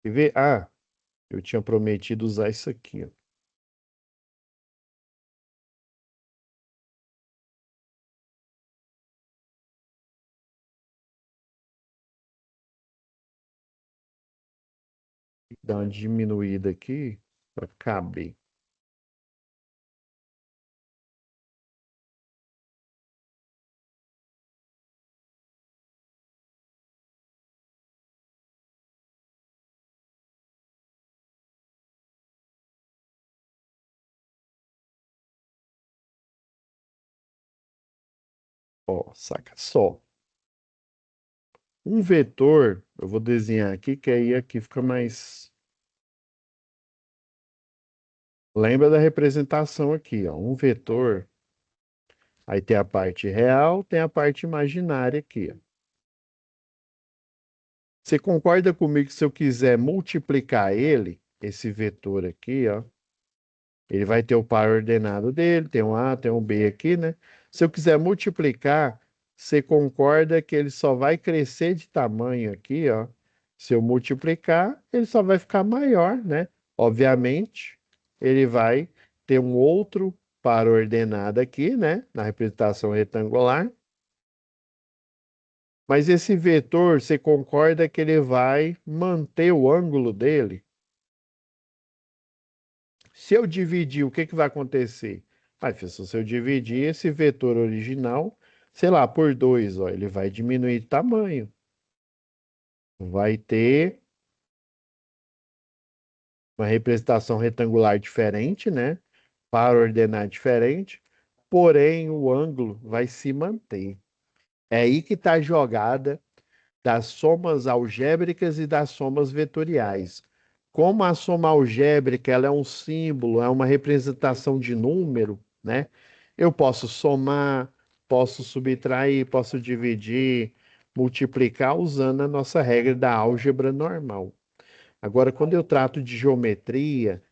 Speaker 1: Quer ver? Ah, eu tinha prometido usar isso aqui, ó. Dar uma diminuída aqui para caber. Ó, saca só. Um vetor, eu vou desenhar aqui, que aí aqui fica mais. Lembra da representação aqui, ó. Um vetor, aí tem a parte real, tem a parte imaginária aqui, ó. Você concorda comigo que se eu quiser multiplicar ele, esse vetor aqui, ó, ele vai ter o par ordenado dele, tem um A, tem um B aqui, né? Se eu quiser multiplicar, você concorda que ele só vai crescer de tamanho aqui, ó. Se eu multiplicar, ele só vai ficar maior, né? Obviamente, ele vai ter um outro par ordenado aqui, né? Na representação retangular. Mas esse vetor, você concorda que ele vai manter o ângulo dele? Se eu dividir, o que que vai acontecer? Ah, professor, se eu dividir esse vetor original, sei lá, por 2, ó, ele vai diminuir de tamanho. Vai ter uma representação retangular diferente, né? Para ordenar diferente, porém o ângulo vai se manter. É aí que está a jogada das somas algébricas e das somas vetoriais. Como a soma algébrica ela é um símbolo, é uma representação de número, né? Eu posso somar, posso subtrair, posso dividir, multiplicar usando a nossa regra da álgebra normal. Agora, quando eu trato de geometria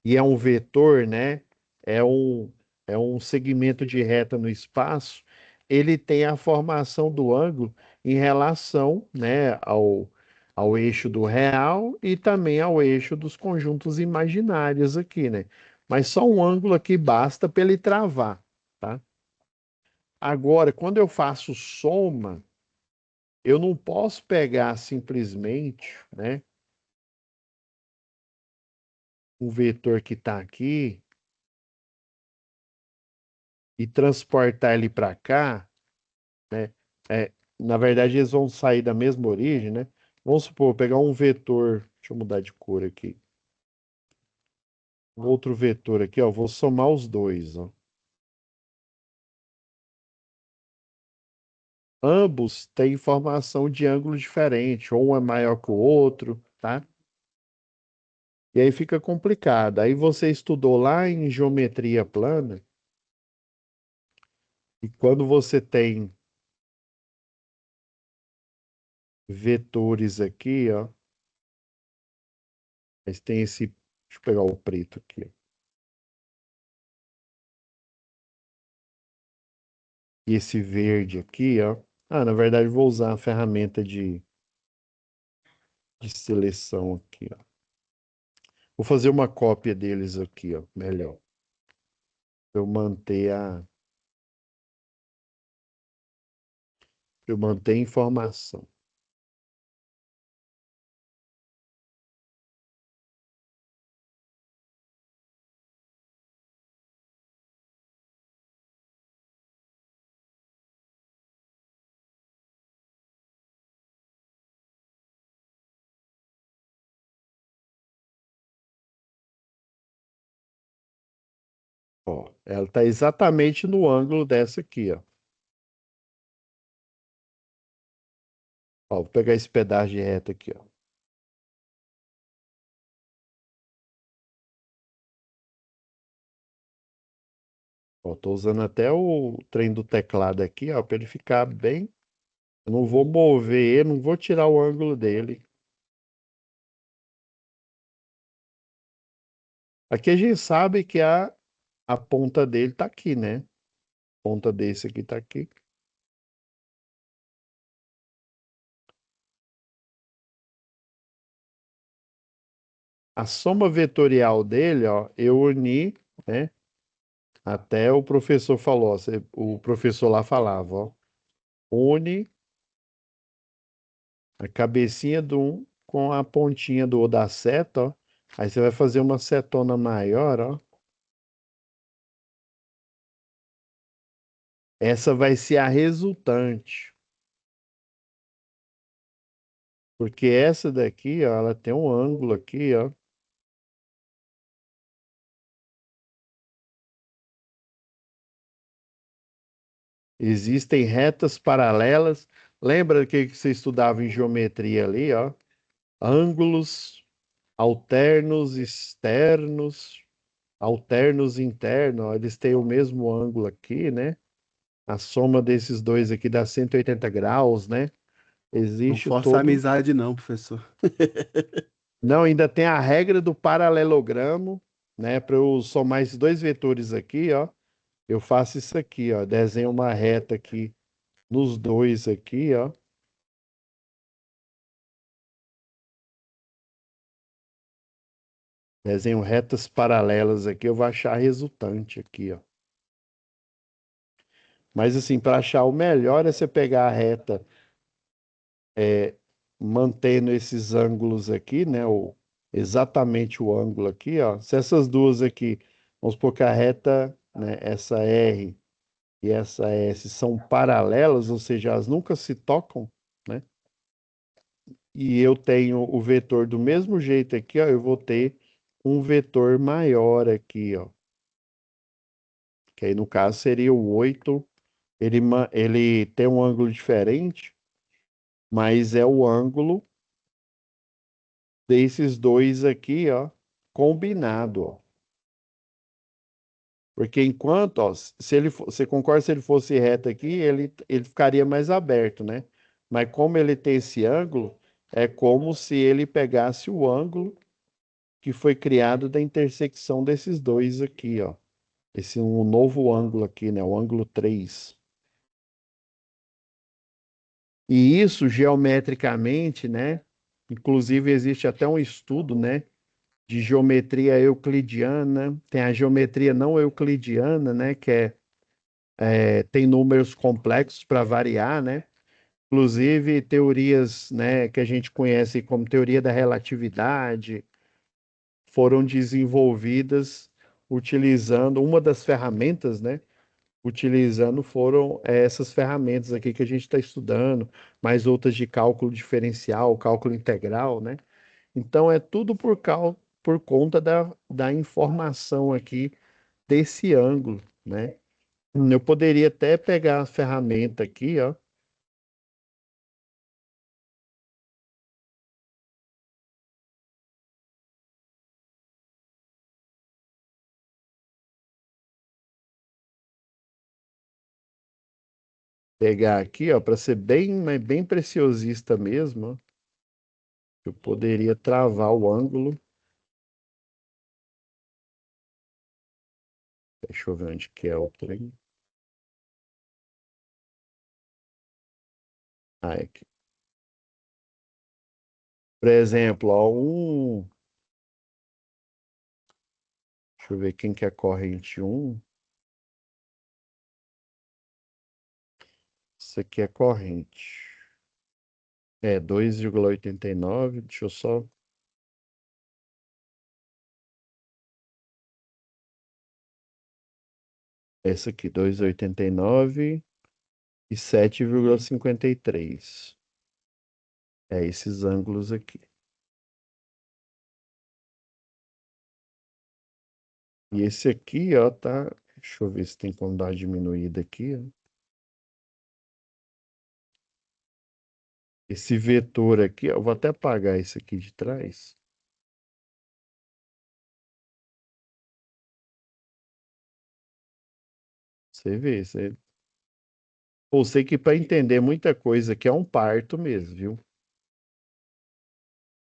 Speaker 1: e é um vetor, né? É um, é um segmento de reta no espaço, ele tem a formação do ângulo em relação, né, ao eixo do real e também ao eixo dos conjuntos imaginários aqui, né? Mas só um ângulo aqui basta para ele travar, tá? Agora, quando eu faço soma, eu não posso pegar simplesmente, né, o vetor que está aqui e transportar ele para cá, né? Na verdade, eles vão sair da mesma origem, né? Vamos supor, pegar um vetor, deixa eu mudar de cor aqui. Um outro vetor aqui, ó, vou somar os dois, ó. Ambos têm informação de ângulo diferente, ou um é maior que o outro, tá? E aí fica complicado. Aí você estudou lá em geometria plana, e quando você tem vetores aqui, ó, mas tem esse, deixa eu pegar o preto aqui, ó. E esse verde aqui, ó. Ah, na verdade, vou usar a ferramenta de seleção aqui, ó. Vou fazer uma cópia deles aqui, ó, melhor. Eu manter a informação. Ó, ela está exatamente no ângulo dessa aqui, ó. Ó, vou pegar esse pedaço de reta aqui, ó. Ó, tô usando até o trem do teclado aqui, ó, para ele ficar bem. Eu não vou mover ele, não vou tirar o ângulo dele. Aqui a gente sabe que a ponta dele tá aqui, né? A ponta desse aqui tá aqui. A soma vetorial dele, ó, eu uni, né? Até o professor falou, ó, o professor lá falava, ó, une a cabecinha do um com a pontinha do O da seta, ó. Aí você vai fazer uma setona maior, ó. Essa vai ser a resultante. Porque essa daqui, ó, ela tem um ângulo aqui, ó. Existem retas paralelas. Lembra que você estudava em geometria ali, ó? Ângulos alternos externos, alternos internos, ó, eles têm o mesmo ângulo aqui, né? A soma desses dois aqui dá 180 graus, né?
Speaker 4: Não
Speaker 1: Existe
Speaker 4: força a
Speaker 1: todo.
Speaker 4: amizade, não, professor.
Speaker 1: Não, ainda tem a regra do paralelogramo, né? Para eu somar esses dois vetores aqui, ó. Eu faço isso aqui, ó. Desenho uma reta aqui nos dois aqui, ó. Desenho retas paralelas aqui, eu vou achar a resultante aqui, ó. Mas assim, para achar o melhor é você pegar a reta mantendo esses ângulos aqui, né? Exatamente o ângulo aqui, ó. Se essas duas aqui, vamos supor que a reta, né, essa R e essa S são paralelas, ou seja, elas nunca se tocam, né? E eu tenho o vetor do mesmo jeito aqui, ó, eu vou ter um vetor maior aqui, ó. Que aí no caso seria o 8. Ele tem um ângulo diferente, mas é o ângulo desses dois aqui, ó, combinado, ó. Porque enquanto, ó, se ele, você concorda se ele fosse reto aqui, ele ficaria mais aberto, né? Mas como ele tem esse ângulo, é como se ele pegasse o ângulo que foi criado da intersecção desses dois aqui, ó. Esse um novo ângulo aqui, né? O ângulo 3. E isso geometricamente, né? Inclusive existe até um estudo, né, de geometria euclidiana, tem a geometria não euclidiana, né, que tem números complexos para variar, né? Inclusive teorias, né, que a gente conhece como teoria da relatividade foram desenvolvidas utilizando uma das ferramentas, né? Utilizando foram essas ferramentas aqui que a gente está estudando, mais outras de cálculo diferencial, cálculo integral, né? Então é tudo por conta da informação aqui desse ângulo, né? Eu poderia até pegar a ferramenta aqui, ó. Pegar aqui, ó, para ser bem, mas bem preciosista mesmo, ó. Eu poderia travar o ângulo. Deixa eu ver onde que é o trem. Ah, é aqui. Por exemplo, ó, deixa eu ver quem que é a corrente 1. Isso aqui é corrente. É 2,89. Deixa eu só. Essa aqui, 2,89 e 7,53. É esses ângulos aqui. E esse aqui, ó, tá. Deixa eu ver se tem como dar uma diminuída aqui, ó. Esse vetor aqui, ó, eu vou até apagar esse aqui de trás. Você vê, você... Pô, sei que para entender muita coisa aqui é um parto mesmo, viu?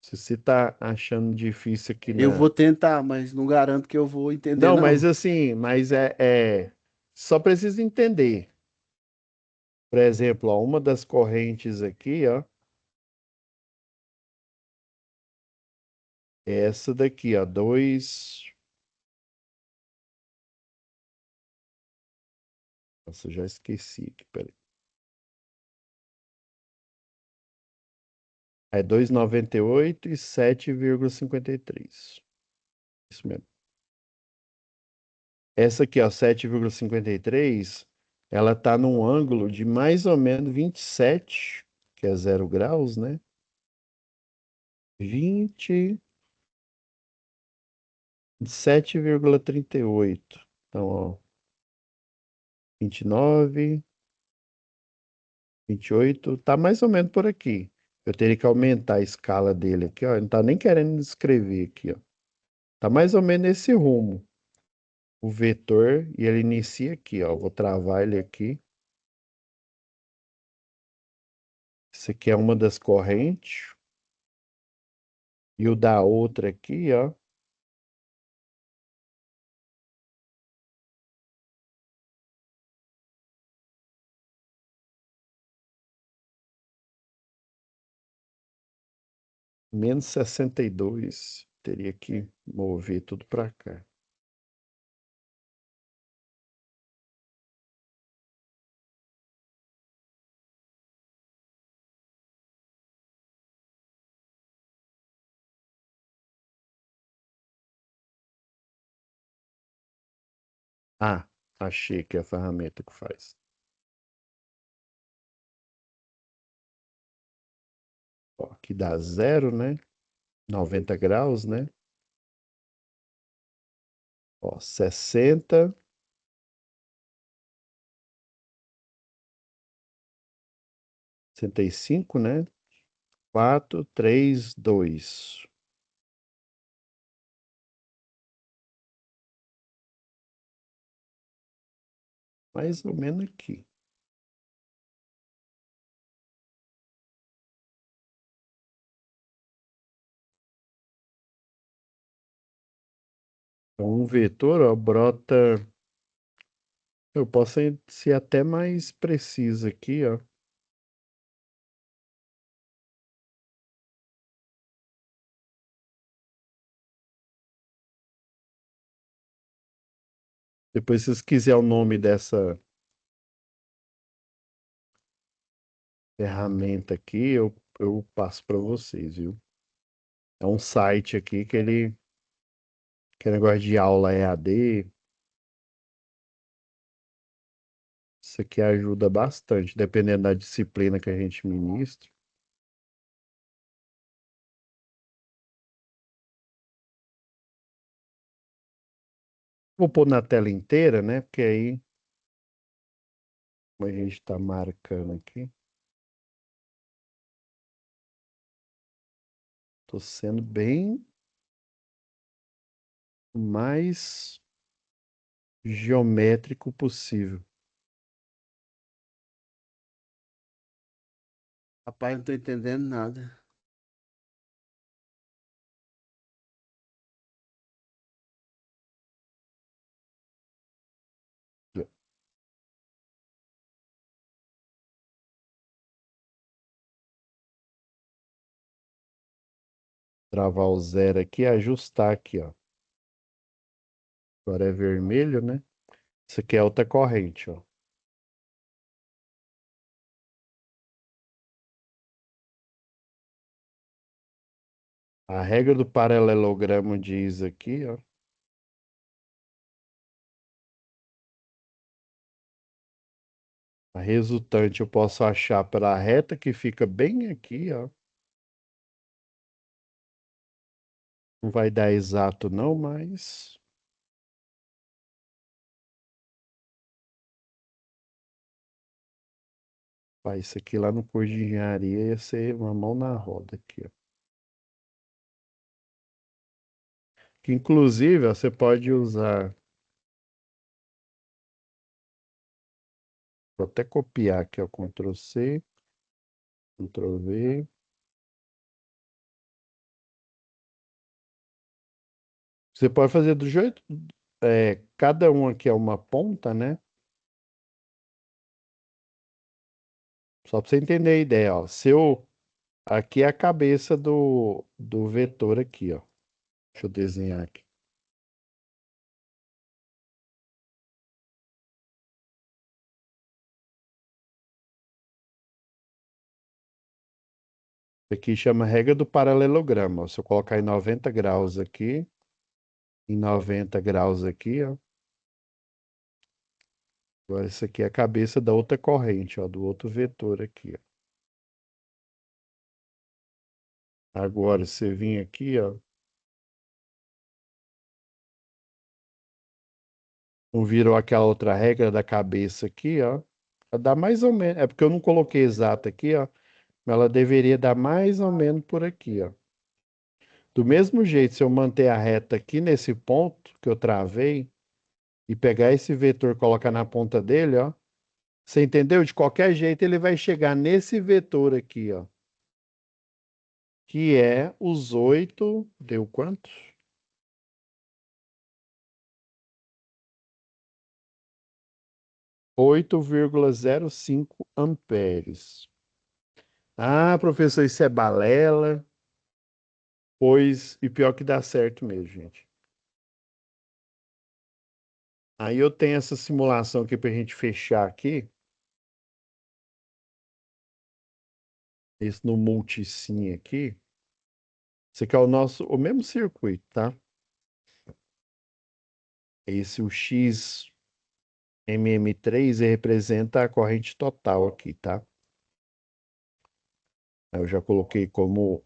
Speaker 1: Se você tá achando difícil aqui
Speaker 4: Eu
Speaker 1: na.
Speaker 4: vou tentar, mas não garanto que eu vou entender,
Speaker 1: Não, mas
Speaker 4: não.
Speaker 1: assim, só precisa entender. Por exemplo, ó, uma das correntes aqui, ó, é essa daqui, ó, 2. Nossa, eu já esqueci aqui, peraí. É 2,98 e 7,53. Isso mesmo. Essa aqui, ó, 7,53, ela tá num ângulo de mais ou menos 27, que é 0 graus, né? 27,38. Então, ó, 29, 28, tá mais ou menos por aqui. Eu teria que aumentar a escala dele aqui, ó. Não tá nem querendo escrever aqui, ó. Tá mais ou menos nesse rumo. O vetor, e ele inicia aqui, ó. Vou travar ele aqui. Esse aqui é uma das correntes. E o da outra aqui, ó. Menos 62. Teria que mover tudo para cá. Ah, achei que é a ferramenta que faz. Ó, aqui dá 0, né? 90 graus, né? Ó, 60. 65, né? 4, 3, 2. Mais ou menos aqui. Então, um vetor, ó, brota. Eu posso ser até mais preciso aqui, ó. Depois, se vocês quiserem o nome dessa ferramenta aqui, eu passo para vocês, viu? É um site aqui que é negócio de aula EAD. Isso aqui ajuda bastante, dependendo da disciplina que a gente ministra. Vou pôr na tela inteira, né? Porque aí, como a gente está marcando aqui, tô sendo bem mais geométrico possível.
Speaker 4: Rapaz, não tô entendendo nada.
Speaker 1: Travar o zero aqui e ajustar aqui, ó. Agora é vermelho, né? Isso aqui é outra corrente, ó. A regra do paralelogramo diz aqui, ó. A resultante eu posso achar pela reta que fica bem aqui, ó. Não vai dar exato não, mas isso aqui lá no curso de engenharia ia ser uma mão na roda aqui, ó. Que inclusive, ó, você pode usar. Vou até copiar aqui, ó. Ctrl C, Ctrl V. Você pode fazer do jeito. Cada um aqui é uma ponta, né? Só para você entender a ideia, ó. Aqui é a cabeça do vetor aqui, ó. Deixa eu desenhar aqui. Isso aqui chama regra do paralelogramo, ó. Se eu colocar em 90 graus aqui, em 90 graus aqui, ó. Agora, isso aqui é a cabeça da outra corrente, ó, do outro vetor aqui, ó. Agora, você vir aqui, ó. Não virou aquela outra regra da cabeça aqui, ó. Ela dá mais ou menos. É porque eu não coloquei exato aqui, ó. Mas ela deveria dar mais ou menos por aqui, ó. Do mesmo jeito, se eu manter a reta aqui nesse ponto que eu travei e pegar esse vetor e colocar na ponta dele, ó. Você entendeu? De qualquer jeito, ele vai chegar nesse vetor aqui, ó. Que é os 8, deu quanto? 8,05 amperes. Ah, professor, isso é balela. Pois, e pior que dá certo mesmo, gente. Aí eu tenho essa simulação aqui para a gente fechar aqui. Esse no multisim aqui. Esse aqui é o mesmo circuito, tá? Esse, o XMM3, ele representa a corrente total aqui, tá? Eu já coloquei como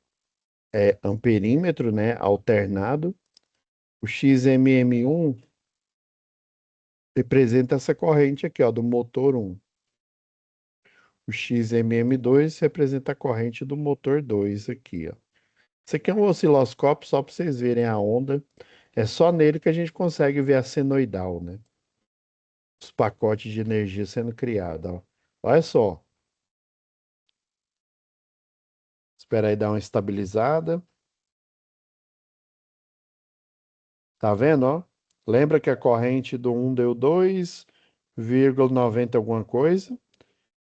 Speaker 1: amperímetro, né? Alternado. O XMM1 representa essa corrente aqui, ó, do motor 1. O XMM2 representa a corrente do motor 2 aqui, ó. Isso aqui é um osciloscópio só para vocês verem a onda. É só nele que a gente consegue ver a senoidal, né? Os pacotes de energia sendo criados, ó. Olha só. Espera aí dar uma estabilizada. Tá vendo, ó? Lembra que a corrente do 1 deu 2,90 alguma coisa.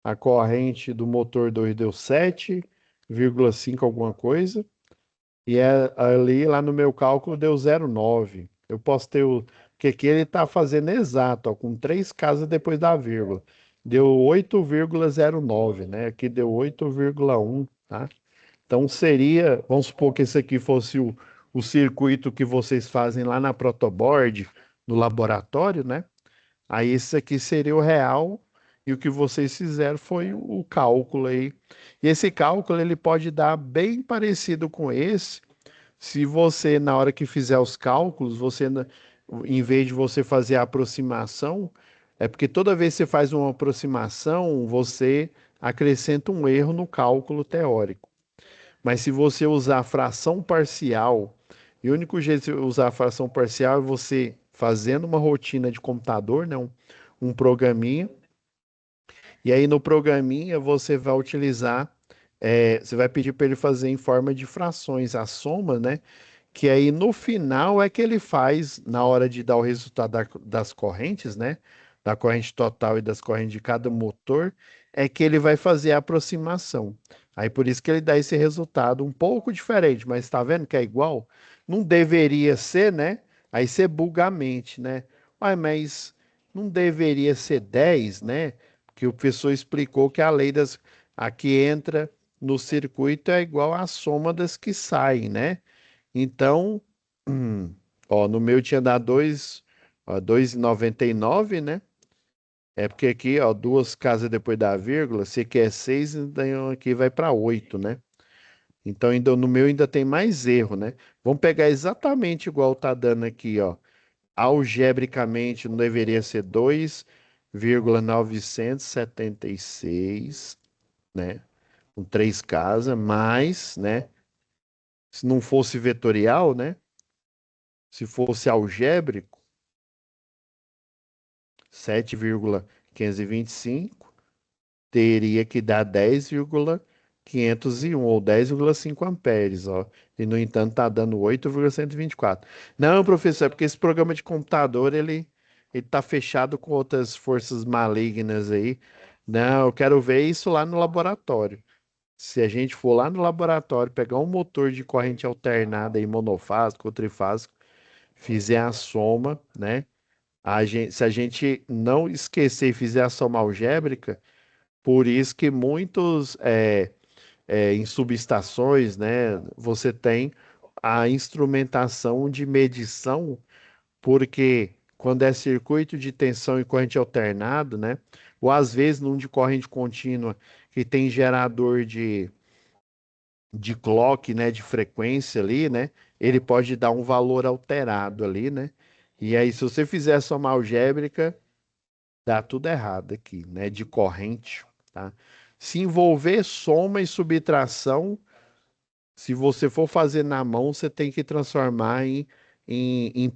Speaker 1: A corrente do motor 2 deu 7,5 alguma coisa. E ali, lá no meu cálculo, deu 0,9. Eu posso ter o. Porque aqui ele está fazendo exato, ó, com 3 casas depois da vírgula. Deu 8,09, né? Aqui deu 8,1, tá? Então seria. Vamos supor que esse aqui fosse o circuito que vocês fazem lá na protoboard, no laboratório, né? Aí esse aqui seria o real. E o que vocês fizeram foi o cálculo aí. E esse cálculo ele pode dar bem parecido com esse se você, na hora que fizer os cálculos, em vez de você fazer a aproximação, é porque toda vez que você faz uma aproximação, você acrescenta um erro no cálculo teórico. Mas se você usar a fração parcial, e o único jeito de usar a fração parcial é você fazendo uma rotina de computador, né? Um programinha, e aí no programinha você vai utilizar, você vai pedir para ele fazer em forma de frações a soma, né? Que aí no final é que ele faz, na hora de dar o resultado das correntes, né? Da corrente total e das correntes de cada motor, é que ele vai fazer a aproximação. Aí por isso que ele dá esse resultado um pouco diferente, mas está vendo que é igual? Não deveria ser, né? Aí você buga a mente, né? Uai, mas não deveria ser 10, né? Porque o professor explicou que a que entra no circuito é igual à soma das que saem, né? Então, ó, no meu tinha dado 2,99, né? É porque aqui, ó, 2 casas depois da vírgula, se quer 6, então aqui vai para 8, né? Então, ainda, no meu ainda tem mais erro, né? Vamos pegar exatamente igual tá dando aqui, ó. Algebricamente, não deveria ser 2,976, né? Com 3 casas, mais, né? Se não fosse vetorial, né? Se fosse algébrico, 7,525 teria que dar 10,501 ou 10,5 amperes, ó. E, no entanto, está dando 8,124. Não, professor, é porque esse programa de computador, ele tá fechado com outras forças malignas aí. Não, eu quero ver isso lá no laboratório. Se a gente for lá no laboratório, pegar um motor de corrente alternada aí, monofásico ou trifásico, fizer a soma, né? Se a gente não esquecer e fizer a soma algébrica, por isso que muitos em subestações, né, você tem a instrumentação de medição, porque quando é circuito de tensão e corrente alternado, né, ou às vezes num de corrente contínua que tem gerador de clock, né, de frequência ali, né, ele pode dar um valor alterado ali, né, e aí se você fizer a soma algébrica dá tudo errado aqui, né? De corrente, tá? Se envolver soma e subtração, se você for fazer na mão, você tem que transformar em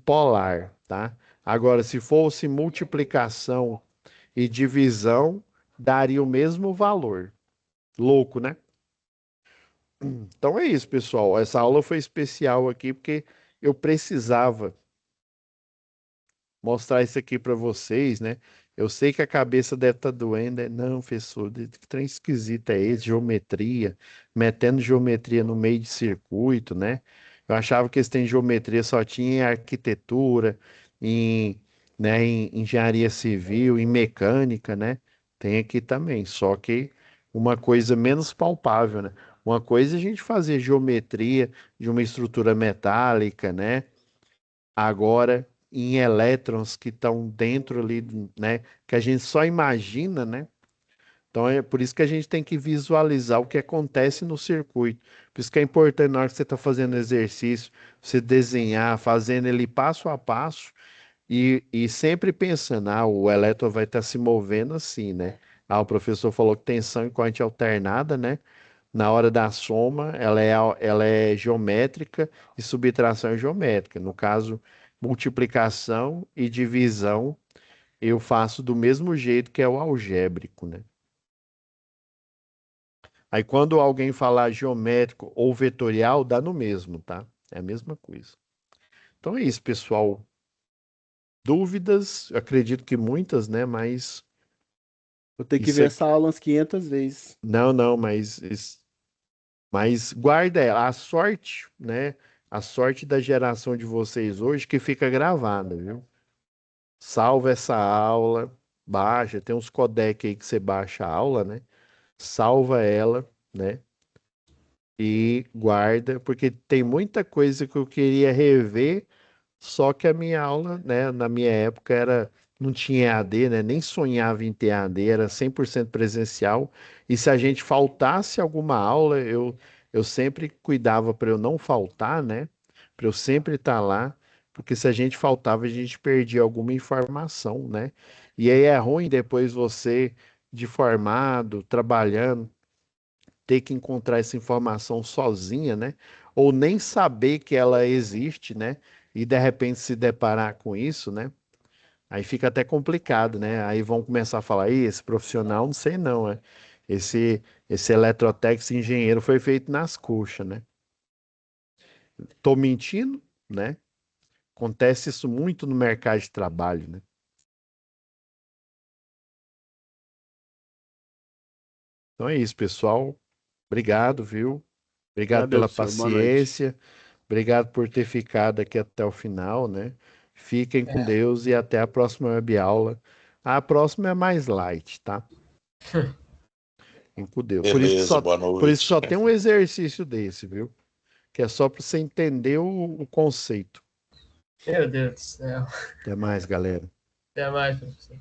Speaker 1: polar, tá? Agora, se fosse multiplicação e divisão, daria o mesmo valor. Louco, né? Então é isso, pessoal. Essa aula foi especial aqui porque eu precisava mostrar isso aqui para vocês, né? Eu sei que a cabeça deve estar doendo, né? Não, professor, que trem esquisito é esse? Geometria, metendo geometria no meio de circuito, né? Eu achava que esse tem geometria só tinha em arquitetura, em, né, em engenharia civil, em mecânica, né? Tem aqui também, só que uma coisa menos palpável, né? Uma coisa é a gente fazer geometria de uma estrutura metálica, né? Agora em elétrons que estão dentro ali, né, que a gente só imagina, né? Então é por isso que a gente tem que visualizar o que acontece no circuito. Por isso que é importante na hora que você está fazendo exercício, você desenhar, fazendo ele passo a passo e sempre pensando, o elétron vai estar se movendo assim, né? O professor falou que tensão e corrente alternada, né? Na hora da soma, ela é geométrica e subtração é geométrica. No caso, multiplicação e divisão, eu faço do mesmo jeito que é o algébrico, né? Aí quando alguém falar geométrico ou vetorial, dá no mesmo, tá? É a mesma coisa. Então é isso, pessoal. Dúvidas? Eu acredito que muitas, né? Mas
Speaker 4: Vou ter que
Speaker 1: isso
Speaker 4: ver essa
Speaker 1: aqui.
Speaker 4: aula umas 500 vezes.
Speaker 1: Não, mas guarda ela. A sorte, né? A sorte da geração de vocês hoje que fica gravada, viu? Salva essa aula, baixa, tem uns codec aí que você baixa a aula, né? Salva ela, né? E guarda, porque tem muita coisa que eu queria rever, só que a minha aula, né, na minha época não tinha EAD, né? Nem sonhava em ter EAD, era 100% presencial. E se a gente faltasse alguma aula, eu sempre cuidava para eu não faltar, né? Para eu sempre estar lá, porque se a gente faltava, a gente perdia alguma informação, né? E aí é ruim depois você, de formado, trabalhando, ter que encontrar essa informação sozinha, né? Ou nem saber que ela existe, né? E de repente se deparar com isso, né? Aí fica até complicado, né? Aí vão começar a falar, "Ih, esse profissional, não sei não, é. Esse eletrotécnico, esse engenheiro foi feito nas coxas, né? Tô mentindo, né? Acontece isso muito no mercado de trabalho, né? Então é isso, pessoal. Obrigado, viu? Obrigado pela
Speaker 4: Adeus, senhor. Boa noite.
Speaker 1: paciência. Obrigado por ter ficado aqui até o final, né? Fiquem com
Speaker 5: É.
Speaker 1: Deus e até a próxima web aula. A próxima é mais light, tá? Fiquem com Deus.
Speaker 3: Beleza, boa
Speaker 1: Por isso
Speaker 3: noite.
Speaker 1: só tem um exercício desse, viu? Que é só para você entender o conceito.
Speaker 5: Meu Deus do céu.
Speaker 1: Até mais, galera.
Speaker 5: Até mais, professor.